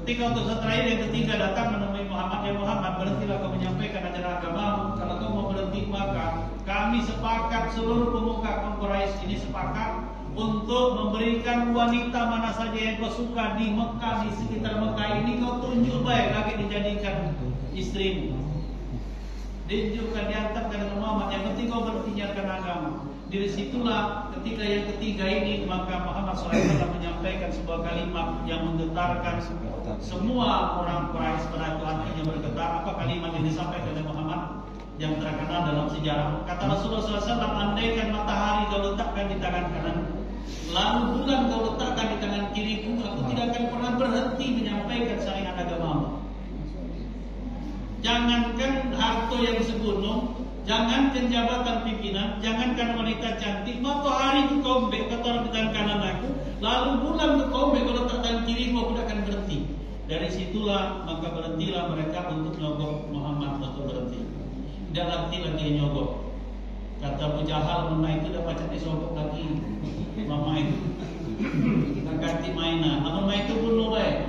Ketika utusan terakhir yang ketiga datang menemui Muhammad, "Ya Muhammad, berhentilah kau menyampaikan ajaran agamamu. Kalau kau mau berhenti, maka kami sepakat, seluruh pemuka Quraisy ini sepakat untuk memberikan wanita mana saja yang kau suka di Mekah, di sekitar Mekah ini, kau tunjuk baik lagi dijadikan istrimu. Ditunjukkan, diantar kepada Muhammad, yang penting kau berhenti menyiarkan agama." Dari situlah ketika yang ketiga ini, maka Muhammad SAW menyampaikan sebuah kalimat yang menggetarkan semua orang Quraisy. Pada itu hatinya bergetar. Apa kalimat yang disampaikan oleh Muhammad yang terkenal dalam sejarah? Kata Rasulullah SAW, "Andaikan matahari kau letakkan di tangan kanan, lalu bulan kau letakkan di tangan kiriku, aku tidak akan pernah berhenti menyampaikan syariat agamamu." Jangankan harta yang segunung, jangankan jabatan pimpinan, jangankan wanita cantik, matahari itu kombek kata orang di tangan kanan aku, lalu bulan itu kombek kalau letak tangan kiriku, aku tidak akan berhenti. Dari situlah maka berhentilah mereka untuk nyogok Muhammad untuk berhenti. Tidak lagi nyogok. Kata Abu Jahal, "Mama itu dapat jadi sogok lagi, mama itu kita ganti mainan, mama itu bunuh baik."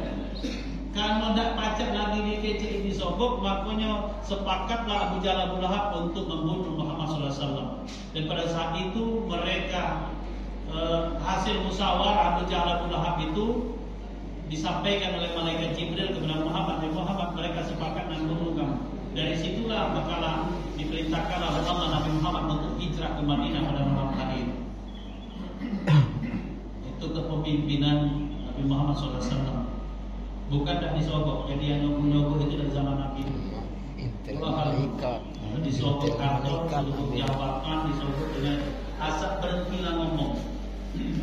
Kalau tidak pacak lagi dikecek disogok, makanya sepakatlah Abu Jahal Abu Lahab untuk membunuh Muhammad SAW. Dan pada saat itu mereka hasil musyawarah Abu Jahal Abu Lahab itu disampaikan oleh malaikat Jibril kepada Muhammad. Muhammad, mereka sepakat membunuh kamu. Dari situlah bakalan diperintahkan oleh Allah Nabi Muhammad untuk hijrah ke Madinah pada malam hari itu. Itu kepemimpinan Nabi Muhammad SAW. Bukan tak disogok. Jadi yang nyogok itu dari zaman Nabi. Disogok kantor, disogok jabatan, disogok dengan asal berhentilah ngomong.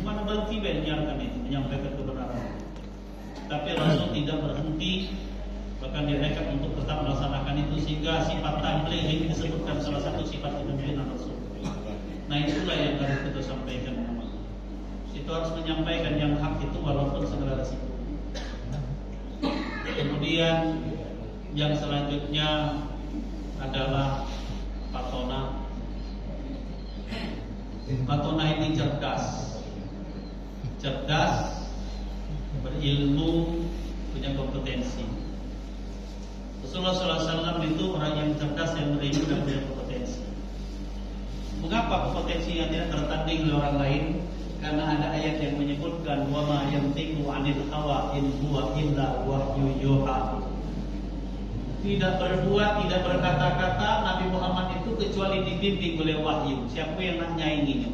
Mana berhenti menyiarkan itu, menyampaikan kebenaran. Tapi Rasul tidak berhenti, bahkan direkam untuk tetap melaksanakan itu, sehingga sifat tabligh ini disebutkan salah satu sifat kepemimpinan Rasul. Nah itulah yang harus kita sampaikan. Itu harus menyampaikan yang hak itu walaupun segala resiko. Kemudian yang selanjutnya adalah Fatona. Fatona ini cerdas, berilmu, punya kompetensi. Rasulullah SAW itu orang yang cerdas, yang berilmu dan punya kompetensi. Mengapa kompetensi yang tidak tertanding oleh orang lain? Karena ada ayat yang menyebutkan wa ma yantiqu 'anil hawa in huwa illa wahyu yuha. Tidak berbuat, tidak berkata-kata Nabi Muhammad itu kecuali dibimbing oleh wahyu. Siapa yang nak nyainginya?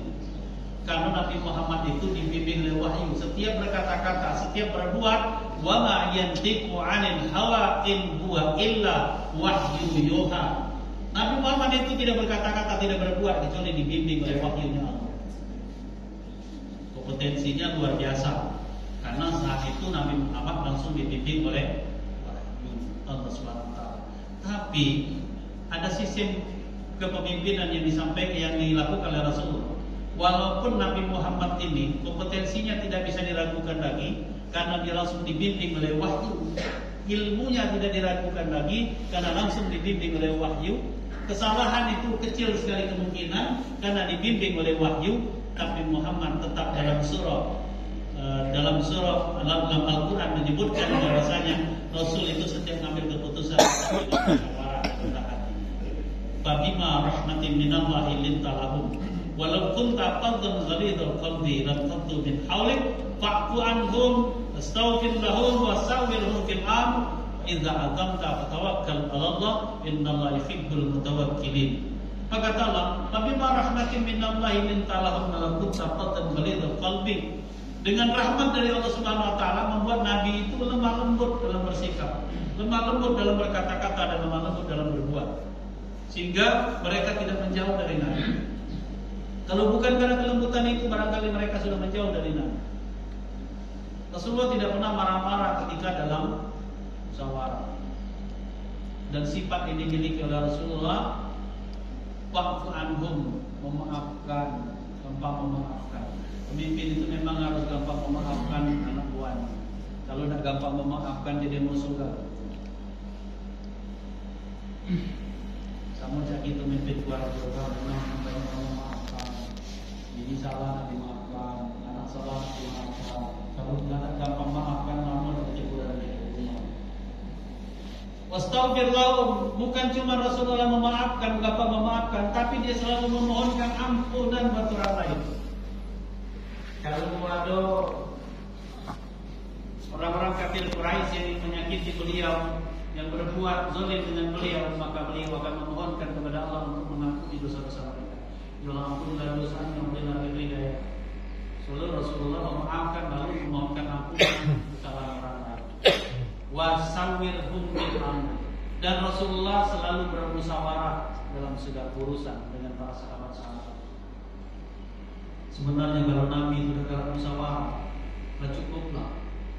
Karena Nabi Muhammad itu dibimbing oleh wahyu. Setiap berkata-kata, setiap berbuat, wa ma yantiqu 'anil hawa in huwa illa wahyu yuha. Nabi Muhammad itu tidak berkata-kata, tidak berbuat kecuali dibimbing oleh wahyunya Allah. Kompetensinya luar biasa, karena saat itu Nabi Muhammad langsung dibimbing oleh Allah SWT. Tapi ada sistem kepemimpinan yang disampaikan, yang dilakukan oleh Rasulullah. Walaupun Nabi Muhammad ini kompetensinya tidak bisa diragukan lagi, karena dia langsung dibimbing oleh wahyu. Ilmunya tidak diragukan lagi, karena langsung dibimbing oleh wahyu. Kesalahan itu kecil sekali kemungkinan, karena dibimbing oleh wahyu. Tapi Muhammad tetap dalam Al-Quran menyebutkan bahwasanya Rasul itu setiap mengambil keputusan musyawarah dan hati. Fabima rahmatin minallahi linta lahum walau kunta faddan ghalidhal qalbi lam taddu min hawlik fa'fu anhum astaghfir lahum wasawwirhum fil amr idza azamta fatawakkal 'ala Allah innallaha yuhibbul mutawakkilin. Maka kata Allah, "Fabima rahmatin minallahi linta lahum walau kunta faddan ghalidhal qalbi." Dengan rahmat dari Allah Subhanahu wa taala membuat Nabi itu lemah lembut dalam bersikap, lemah lembut dalam berkata-kata, dan lemah lembut dalam berbuat. Sehingga mereka tidak menjauh dari Nabi. Kalau bukan karena kelembutan itu, barangkali mereka sudah menjauh dari Nabi. Rasulullah tidak pernah marah-marah ketika dalam musyawarah. Dan sifat ini dimiliki oleh Rasulullah, wa'fu anhum, memaafkan, gampang memaafkan. Pemimpin itu memang harus gampang memaafkan anak buahnya. Kalau tidak gampang memaafkan, jadi musuh. Kamu jadi pemimpin keluarga memang banyak memaafkan. Ini salah dimaafkan, anak salah dimaafkan. Kalau tidak gampang memaafkan, namun kecuali dari rumah. Wastaghfir lahum, bukan cuma Rasulullah memaafkan, gampang memaafkan, tapi dia selalu memohonkan ampunan buat orang lain. Kalau ada orang-orang kafir Quraisy yang menyakiti beliau, yang berbuat zalim dengan beliau, maka beliau akan memohonkan kepada Allah untuk mengampuni dosa-dosa mereka. Ya Allah, ampunilah dosanya, berilah hidayah. Selalu Rasulullah memaafkan, lalu memohonkan ampunan kesalahan orang lain. Wasawwirhum fil amr. Dan Rasulullah selalu bermusyawarah dalam segala urusan dengan para sahabat-sahabat. Sebenarnya kalau Nabi itu dalam musyawarah, cukuplah.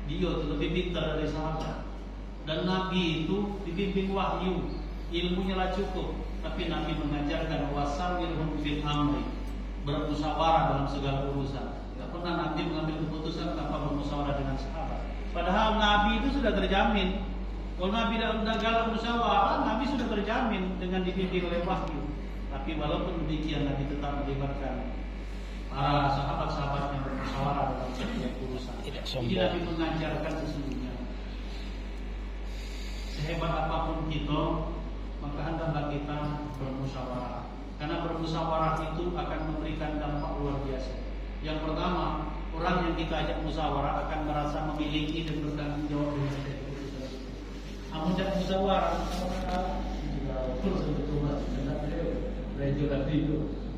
Dia itu lebih pintar dari sahabat. Dan Nabi itu dibimbing wahyu, ilmunya lah cukup. Tapi Nabi mengajarkan wasawwirhum fil amri, bermusyawarah dalam segala urusan. Tidak pernah Nabi mengambil keputusan tanpa bermusyawarah dengan sahabat. Padahal Nabi itu sudah terjamin. Kalau Nabi tidak galak musyawarah, Nabi sudah terjamin dengan dibimbing oleh wahyu. Tapi walaupun demikian, Nabi tetap melibatkan para sahabat-sahabat yang bermusyawarah dalam setiap urusan. Ini Nabi mengajarkan sesungguhnya. sehebat apapun kita, maka hendaklah kita bermusyawarah. Karena bermusyawarah itu akan memberikan dampak luar biasa. Yang pertama, orang yang kita ajak musyawarah akan merasa memiliki dan bertanggung jawab dengan keputusan. Namun tidak musyawarah,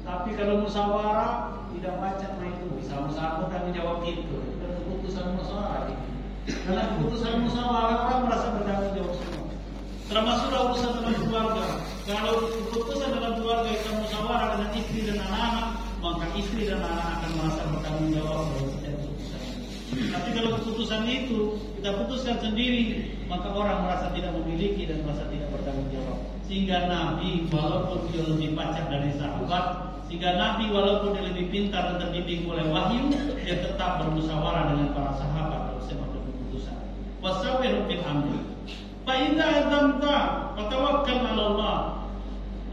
tapi kalau musyawarah tidak baca, itu bisa musyawarah tanggung jawab itu. Dan keputusan musyawarah itu. Karena keputusan musyawarah orang merasa bertanggung jawab semua. Termasuklah urusan dalam keluarga. Kalau keputusan dalam keluarga kita musyawarah dengan istri dan anak-anak, maka istri dan anak akan merasa bertanggung jawab dalam setiap keputusan. Tapi kalau keputusan itu kita putuskan sendiri, maka orang merasa tidak memiliki dan merasa tidak bertanggung jawab. Sehingga Nabi walaupun dia lebih pacak dari sahabat, sehingga Nabi walaupun dia lebih pintar dan terbimbing oleh wahyu, dia tetap bermusyawarah dengan para sahabat dalam setiap keputusan. Wasawirhum fil amri. Fa idza azamta fatawakkal 'ala Allah.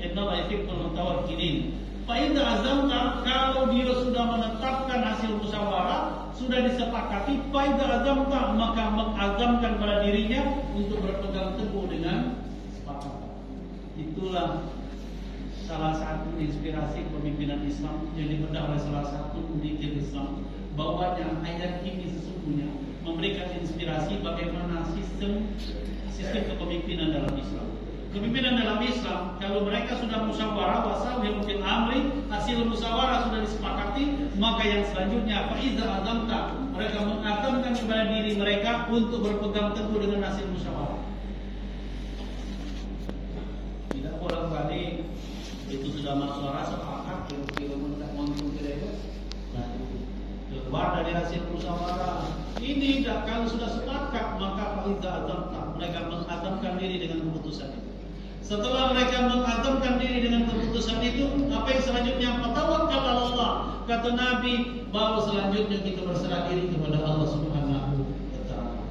Innallaha yuhibbul mutawakkilin. Fa idza azamta, kalau dia sudah menetapkan hasil musyawarah, sudah disepakati, fa idza azamta, maka mengazamkan pada dirinya untuk berpegang teguh dengan sepakatan. Itulah salah satu inspirasi kepemimpinan Islam yang dibedah oleh salah satu pemikir Islam, bahwa ayat ini sesungguhnya memberikan inspirasi bagaimana sistem kepemimpinan dalam Islam. Kepemimpinan dalam Islam, kalau mereka sudah musyawarah, wasawirhum fil amri, hasil musyawarah sudah disepakati, maka yang selanjutnya fa idza azamta, mereka mengazamkan kepada diri mereka untuk berpegang teguh dengan hasil musyawarah. Tidak bolak-balik itu sudah musyawarah sepakat, kira-kira tidak mampu itu, keluar dari hasil musyawarah. Ini tidak, kalau sudah sepakat, maka fa idza azamta, mereka mengazamkan diri dengan keputusan itu. Setelah mereka mengazamkan diri dengan keputusan itu, apa yang selanjutnya? Tawakkal 'ala Allah. Kata Nabi, bahwa selanjutnya kita berserah diri kepada Allah Subhanahu wa taala.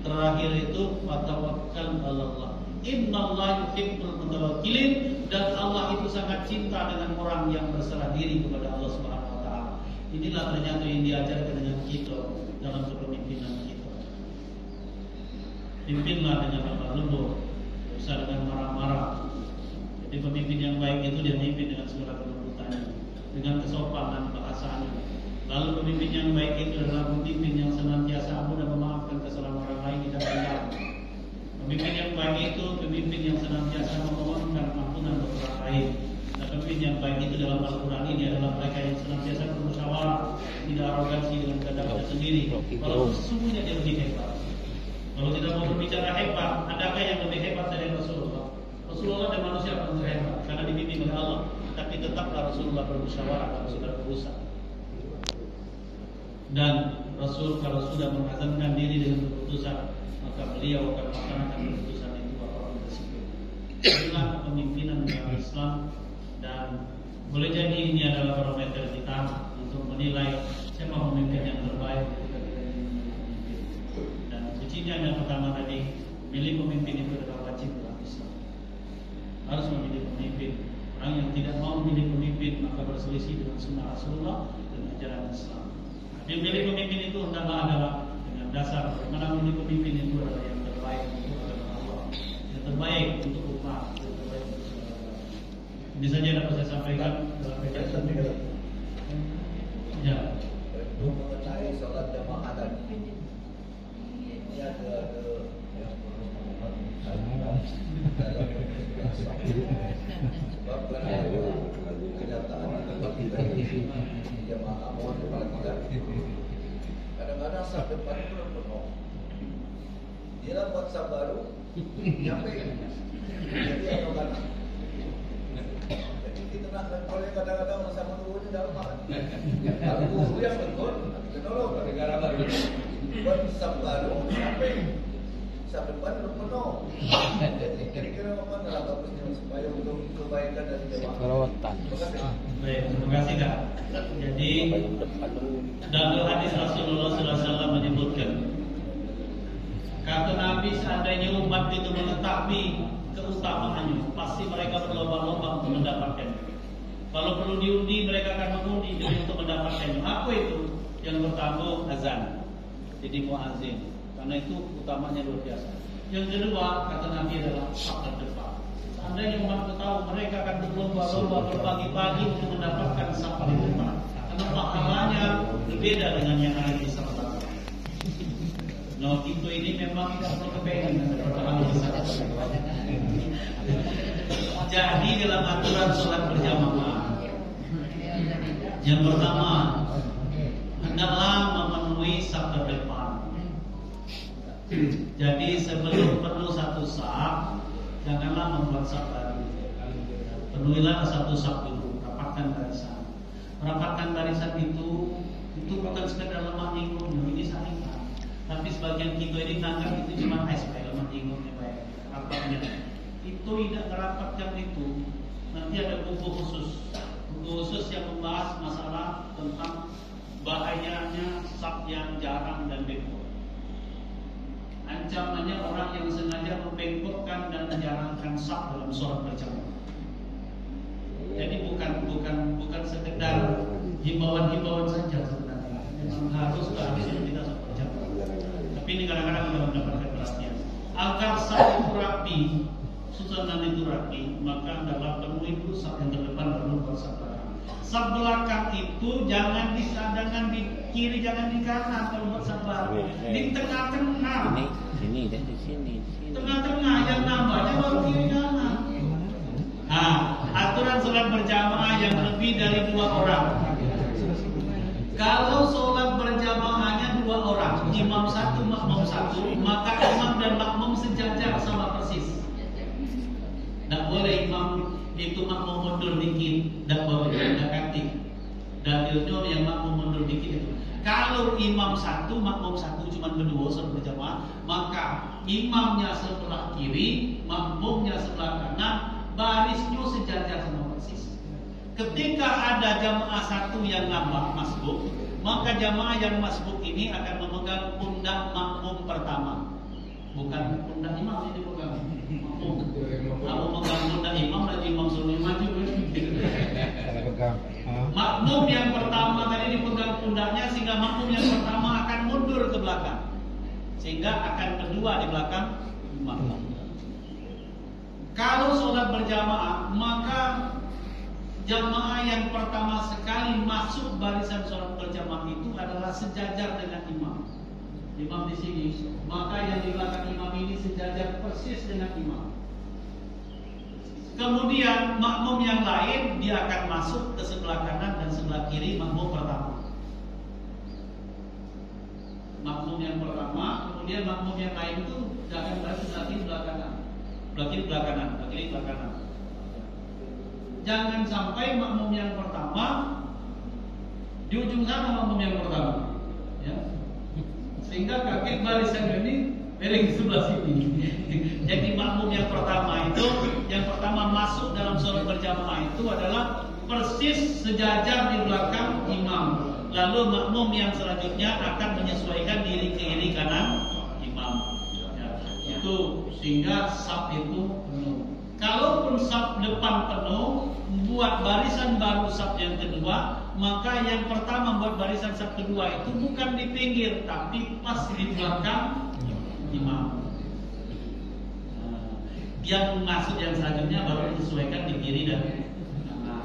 Terakhir itu tawakkal 'ala Allah. Innallaha yuhibbul mutawakkilin, dan Allah itu sangat cinta dengan orang yang berserah diri kepada Allah Subhanahu wa taala. Inilah ternyata yang diajarkan dengan kita dalam kepemimpinan kita. Pimpinlah dengan lemah lembut, usah dengan marah-marah. Jadi pemimpin yang baik itu dia memimpin dengan segala kelembutannya, dengan kesopanan bahasanya. Lalu pemimpin yang baik itu adalah pemimpin yang senantiasa mudah memaafkan kesalahan orang lain, tidak dendam. Pemimpin yang baik itu pemimpin yang senantiasa memohonkan ampunan untuk orang lain. Dan pemimpin yang baik itu dalam Al-Quran ini adalah mereka yang senantiasa bermusyawarah, tidak arogansi dengan kehendaknya sendiri, walaupun sesungguhnya dia lebih hebat. Kalau kita mau berbicara hebat, adakah yang lebih hebat dari Rasulullah? Rasulullah dan manusia pun terhebat karena dibimbing oleh Allah. Tapi tetaplah Rasulullah bermusyawarah kalau sudah berusaha. Dan Rasul kalau sudah mengazamkan diri dengan keputusan, maka beliau akan melaksanakan keputusan itu apapun resiko. Inilah kepemimpinan dalam Islam, dan boleh jadi ini adalah barometer kita untuk menilai siapa pemimpin yang terbaik. Yang pertama tadi, milih pemimpin itu adalah wajib dalam Islam. Harus memilih pemimpin. Orang yang tidak mau memilih pemimpin maka berselisih dengan sunnah Rasulullah dan ajaran Islam. Memilih pemimpin itu adalah dengan dasar bagaimana memilih pemimpin itu adalah yang terbaik untuk agama Allah, yang terbaik untuk umat, yang terbaik untuk seluruh. Ini saja dapat saya sampaikan dalam penjelasan. Ya. Mengenai sholat jamaah tadi. Ada yang sebab kenyataan kita jamaah mohon kepada kita kadang-kadang saf depan itu penuh, dia lah buat saf baru nyampe, jadi arogan. Jadi kita nak boleh kadang-kadang sama guru ini dalam hal kalau guru yang betul kita nolong negara baru buat saf baru sampai saf depan penuh. Jadi kira-kira apa dalam bagusnya supaya untuk kebaikan dari jemaah. Baik, terima kasih Kak. Jadi dalam hadis Rasulullah SAW menyebutkan, kata Nabi, seandainya umat itu mengetahui keutamaannya, pasti mereka berlomba-lomba untuk mendapatkannya. Kalau perlu diundi, mereka akan mengundi demi untuk mendapatkannya. Apa itu? Yang pertama azan. Jadi muazin, karena itu utamanya luar biasa. Yang kedua kata Nabi adalah saf terdepan. Seandainya umat tahu mereka akan berlomba-lomba berbagi-bagi untuk mendapatkan saf paling depan. Karena pahalanya berbeda dengan yang ada di saf belakang. No, itu ini memang tidak perlu kepengen pertama di sana. Jadi dalam aturan sholat berjamaah, yang pertama hendaklah memenuhi saf terdepan. Jadi sebelum penuh satu saf, janganlah membuat saf baru. Penuhilah satu saf dulu, rapatkan barisan. Merapatkan barisan itu bukan sekedar lemah lingkung, ini saringan. Tapi sebagian kita ini tanggap itu cuma supaya lemah linggungnya baik, rapatnya. Itu tidak merapatkan itu. Nanti ada buku khusus yang membahas masalah tentang bahayanya saf yang jarang dan bengkok. Ancamannya orang yang sengaja membengkokkan dan menjarangkan saf dalam sholat berjamaah. Jadi bukan sekedar himbauan saja sebenarnya. Memang harusnya kita sholat berjamaah. Tapi ini kadang-kadang kita mendapatkan perhatian. Agar saf itu rapi, susunan itu rapi, maka adalah penuhi dulu saf yang terdepan baru buat saf belakang. Saf belakang itu jangan di kiri, jangan di kanan kalau buat saf belakang. Di tengah-tengah. Ini dan di sini. Tengah-tengah yang nambahnya baru kiri kanan. Nah, aturan sholat berjamaah yang lebih dari 2 orang. Kalau sholat berjamaahnya 2 orang, imam 1, makmum 1, maka imam dan makmum sejajar sama persis. Tidak boleh imam itu makmum mundur dikit, tidak boleh, tidak ganti. Dalilnya yang makmum mundur dikit itu. Kalau imam 1, makmum 1 cuma berdua sholat berjamaah, maka imamnya sebelah kiri, makmumnya sebelah kanan, barisnya sejajar sama persis. Ketika ada jamaah 1 yang nambah masbuk, maka jamaah yang masbuk ini akan memegang pundak makmum pertama, bukan pundak imam yang dipegang. Kalau memegang pundak imam dan imam suruh maju, makmum yang pertama tadi dipegang pundaknya, sehingga makmum yang pertama akan mundur ke belakang, sehingga akan kedua di belakang imam. Kalau sholat berjamaah, maka jamaah yang pertama sekali masuk barisan sholat berjamaah itu adalah sejajar dengan imam. Imam di sini, maka yang di belakang imam ini sejajar persis dengan imam. Kemudian makmum yang lain dia akan masuk ke sebelah kanan dan sebelah kiri makmum pertama. Makmum yang pertama, kemudian makmum yang lain itu akan berarti sebelah kiri sebelah kanan. Sebelah kiri sebelah kanan, sebelah kiri sebelah kanan. Jangan sampai makmum yang pertama di ujung sana makmum yang pertama, ya. Sehingga kaki barisan ini miring sebelah sini. Jadi makmum yang pertama itu, yang pertama masuk dalam sholat berjamaah itu adalah persis sejajar di belakang imam. Lalu makmum yang selanjutnya akan menyesuaikan diri ke kiri kanan imam. Ya, itu sehingga saf itu penuh. Kalaupun saf depan penuh, buat barisan baru saf yang kedua, maka yang pertama buat barisan saf kedua itu bukan di pinggir, tapi pas di belakang imam. Yang masuk yang selanjutnya baru disesuaikan di kiri dan kanan.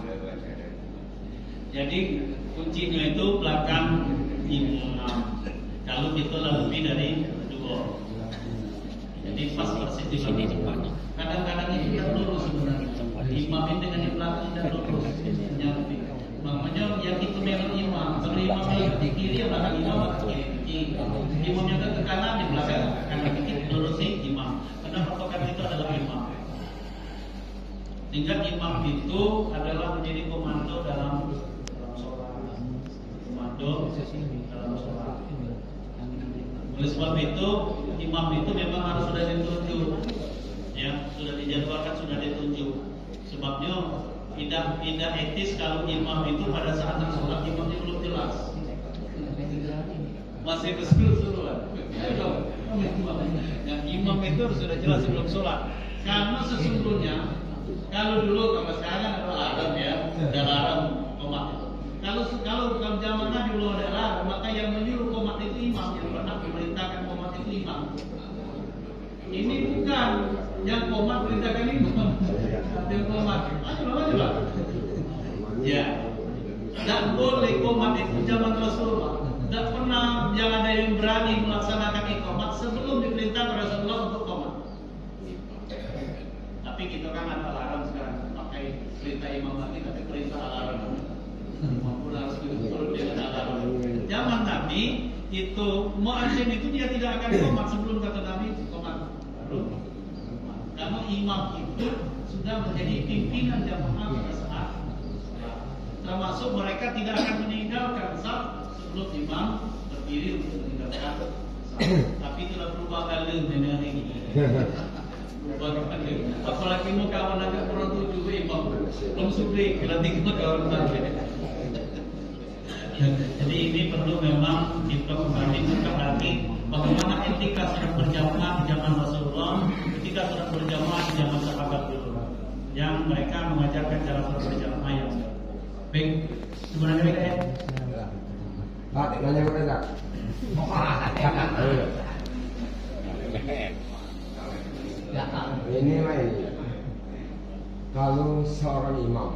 Jadi kuncinya itu belakang imam. Kalau kita lebih dari 2. Jadi pas persis di sini. Kadang-kadang ini tidak lurus sebenarnya. Imam ini dengan di belakang tidak lurus. Makanya yang itu memang imam. Kalau imam yang di kiri, ya belakang imam ke kiri. Imam yang ke kanan, di belakang kanan dikit lurusin imam. Karena patokan itu adalah imam. Sehingga imam itu adalah menjadi komando dalam sholat. Komando dalam sholat. Oleh sebab itu, imam itu memang harus sudah ditunjuk. Ya, sudah dijadwalkan, sudah ditunjuk. Sebabnya tidak etis kalau imam itu pada saat sholat imamnya belum jelas, masih keseluruhan. Yang imam itu harus sudah jelas sebelum sholat. Karena sesungguhnya kalau dulu, kalau sekarang ada alarm ya, ada alarm komat itu. Kalau zaman Nabi belum ada alarm, maka yang menyuruh komat itu imam, yang pernah memerintahkan komat itu imam. Ini Tidak boleh qomat itu zaman Rasulullah. Tidak pernah yang ada yang berani melaksanakan iqamat sebelum diperintahkan Rasulullah untuk qomat. Tapi kita kan ada alarm sekarang, pakai perintah imam lagi, tapi perintah alarm. Maupun harus diukur dengan alarm. Zaman Nabi itu muadzin itu dia tidak akan qomat sebelum kata Nabi qomat baru. Karena imam itu sudah menjadi pimpinan jamaah pada saat termasuk mereka tidak akan meninggalkan saf sebelum imam berdiri untuk meninggalkan saf. Tapi telah berubah kali dengan ini. Apalagi mau kawan agak kurang tujuh imam belum subli nanti kita kawan lagi. Jadi ini perlu memang kita kembali buka lagi bagaimana etika salat berjamaah di zaman Rasulullah, ketika salat berjamaah di zaman sahabat dulu, yang mereka mengajarkan cara salat berjamaah yang baik. Sebenarnya baik ya. Pak, nanya mana tak? Ini main. Kalau seorang imam,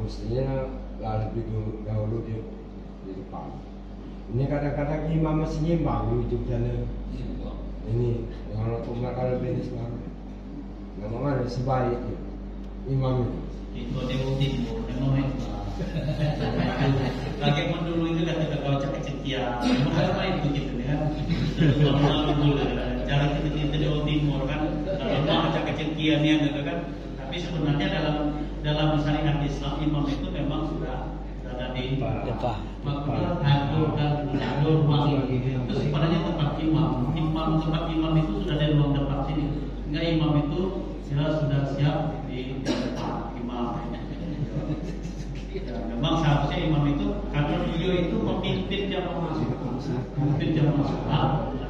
mestinya lebih dahulu di depan. Ini kadang-kadang imam masih nyimbang di ujung sana. Ini yang umat kalau beda sekarang. Nama mana sebaik imam itu? Itu Dewa Timur, memang itu. Lagi dulu itu ketika kau cakap cekia, apa itu gitu kan? Lalu cara kita Dewa Timur kan, kalau mau cakap cekia ni ada kan? Tapi sebenarnya dalam syariat Islam imam itu memang sudah ada di depan. Atur dan atur itu sebenarnya tempat imam. Tempat imam itu sudah di ruang depan sini. Enggak imam itu sudah siap di depan imam. Memang seharusnya imam itu karena beliau itu pemimpin jamaah,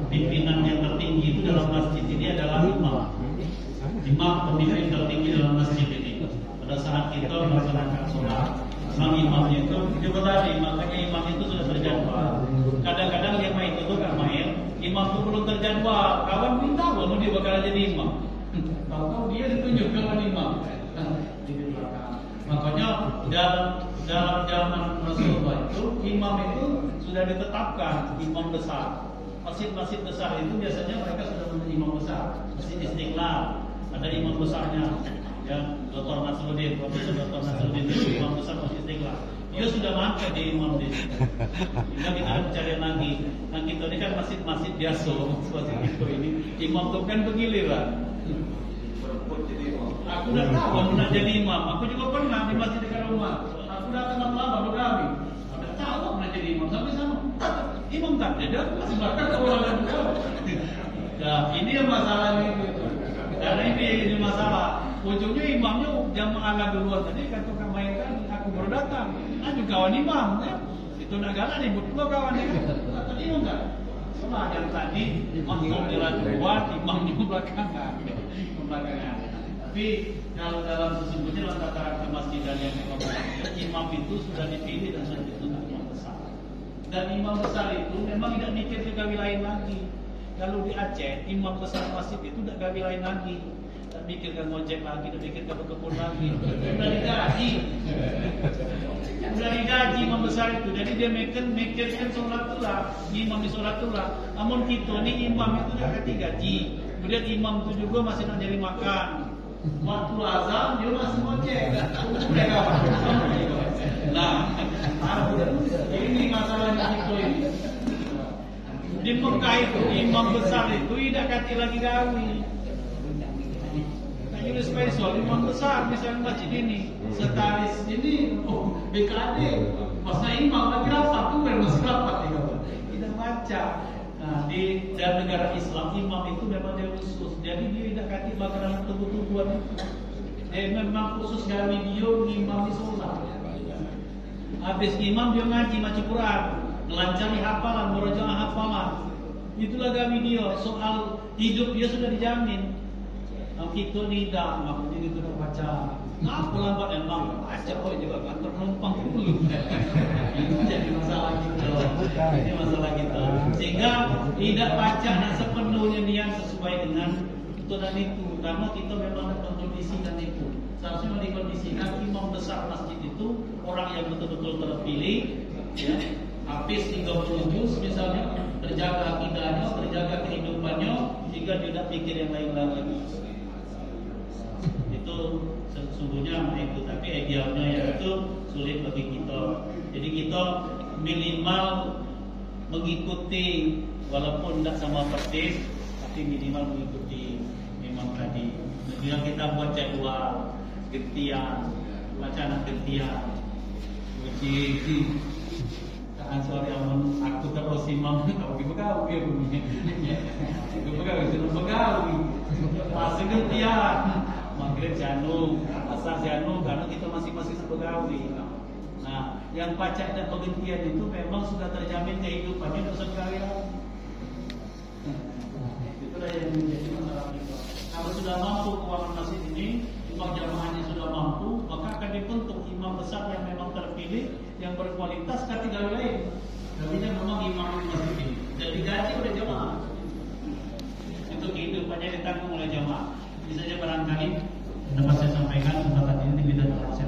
pimpinan yang tertinggi itu dalam masjid ini adalah imam. Imam pemimpin tertinggi dalam masjid ini. Pada saat kita melaksanakan sholat, memang imamnya itu coba tadi, makanya imam itu sudah terjadwal. Kadang-kadang lima itu tuh gak main, imam itu belum terjadwal. Kawan minta kalau dia bakal jadi imam. Tahu dia ditunjuk kawan imam. Makanya dalam zaman Rasulullah itu imam itu sudah ditetapkan imam besar. Masjid-masjid besar itu biasanya mereka sudah menjadi imam besar. Masjid Istiqlal ada imam besarnya, ya Dr. Nasruddin, Profesor Dr. Nasruddin itu imam besar Masjid Istiqlal. Dia sudah mangkat di imam di situ. Kita ada pencarian lagi. Nah kita ini kan masjid-masjid biasa, masjid itu ini imam itu kan bergiliran. Aku dah tahu aku nak jadi imam. Aku juga pernah di masjid dekat rumah. Aku datang lama berkali. Aku dah tahu aku nak jadi imam. Sampai sama. Imam tak ada. Masih bahkan orang yang berkali. Nah ini yang masalahnya itu. Karena ini masalah. Ujungnya imamnya jamaah duluan tadi kan tukang mainkan. Aku baru datang. Aju kawan imam. Ya. Itu nak galak ribut pula kawan dia. Kata imam tak. Sama yang tadi masuk jalan duluan, imamnya belakangan. Tapi kalau dalam sesungguhnya dalam tataran kemasjidan yang imam itu sudah dipilih dan sudah ditunjuk imam besar. Dan imam besar itu memang tidak mikir ke gawi lain lagi. Kalau di Aceh imam besar masjid itu tidak gawi lain lagi. Tak mikirkan ngojek lagi, tak mikirkan berkebun lagi. Sudah digaji. Sudah digaji imam besar itu. Jadi dia mikirkan sholat tulah, imam di sholat tulah. Namun kita ni imam itu dah kati gaji. Kemudian imam itu juga masih nak jadi makan. Waktu azan dia masih ngojek. Nah, ini masalahnya itu ini. Di Mekah itu imam besar itu tidak kati lagi gawi. Jadi spesial imam besar misalnya masjid ini, setaris ini, BKD, masa imam lagi rapat tu masih rapat kita baca. Nah, di dalam negara Islam imam itu memang dia khusus. Jadi dia tidak kati bakaran tubuh-tubuhan itu. Dia memang khusus gawi dia imam di sholat. Habis imam dia ngaji baca Quran, melancari hafalan, murajaah hafalan. Itulah gawi dia. Soal hidup dia sudah dijamin. Kita ni dah maknanya kita nak baca. Apa lambat memang baca kok juga kantor penumpang dulu. Ini jadi masalah kita. Ini masalah kita. Sehingga tidak baca nak sepenuhnya niat sesuai dengan tuntunan itu. Karena kita memang mengkondisikan itu. Seharusnya dikondisikan imam besar masjid itu orang yang betul-betul terpilih, ya, habis 30 juz misalnya, terjaga akidahnya, terjaga kehidupannya, sehingga tidak pikir yang lain-lain lagi. Itu sesungguhnya itu, tapi idealnya ya itu sulit bagi kita. Jadi kita minimal mengikuti, walaupun tidak sama persis, tapi minimal mengikuti memang tadi. Kemudian kita buat jadwal gentian, wacana gentian, uji kan sore amun aku terus imam kau begawi ya bunyi. Aku begawi sudah begawi. Masih gentian. Maghrib janu, asar janu, karena kita masing-masing sebegawi. Nah, yang pacak dan penghentian itu memang sudah terjamin kehidupannya untuk sekalian. Itulah yang menjadi masalah kita. Kalau sudah mampu keuangan masjid ini, imam jamaahnya sudah mampu, maka akan dibentuk imam besar yang memang terpilih, yang berkualitas kategori lain. Gajinya memang imam masjid ini, dan digaji oleh jamaah. Itu kehidupannya ditanggung oleh jamaah. Bisa saja barangkali dapat saya sampaikan kesempatan ini tidak terlalu saya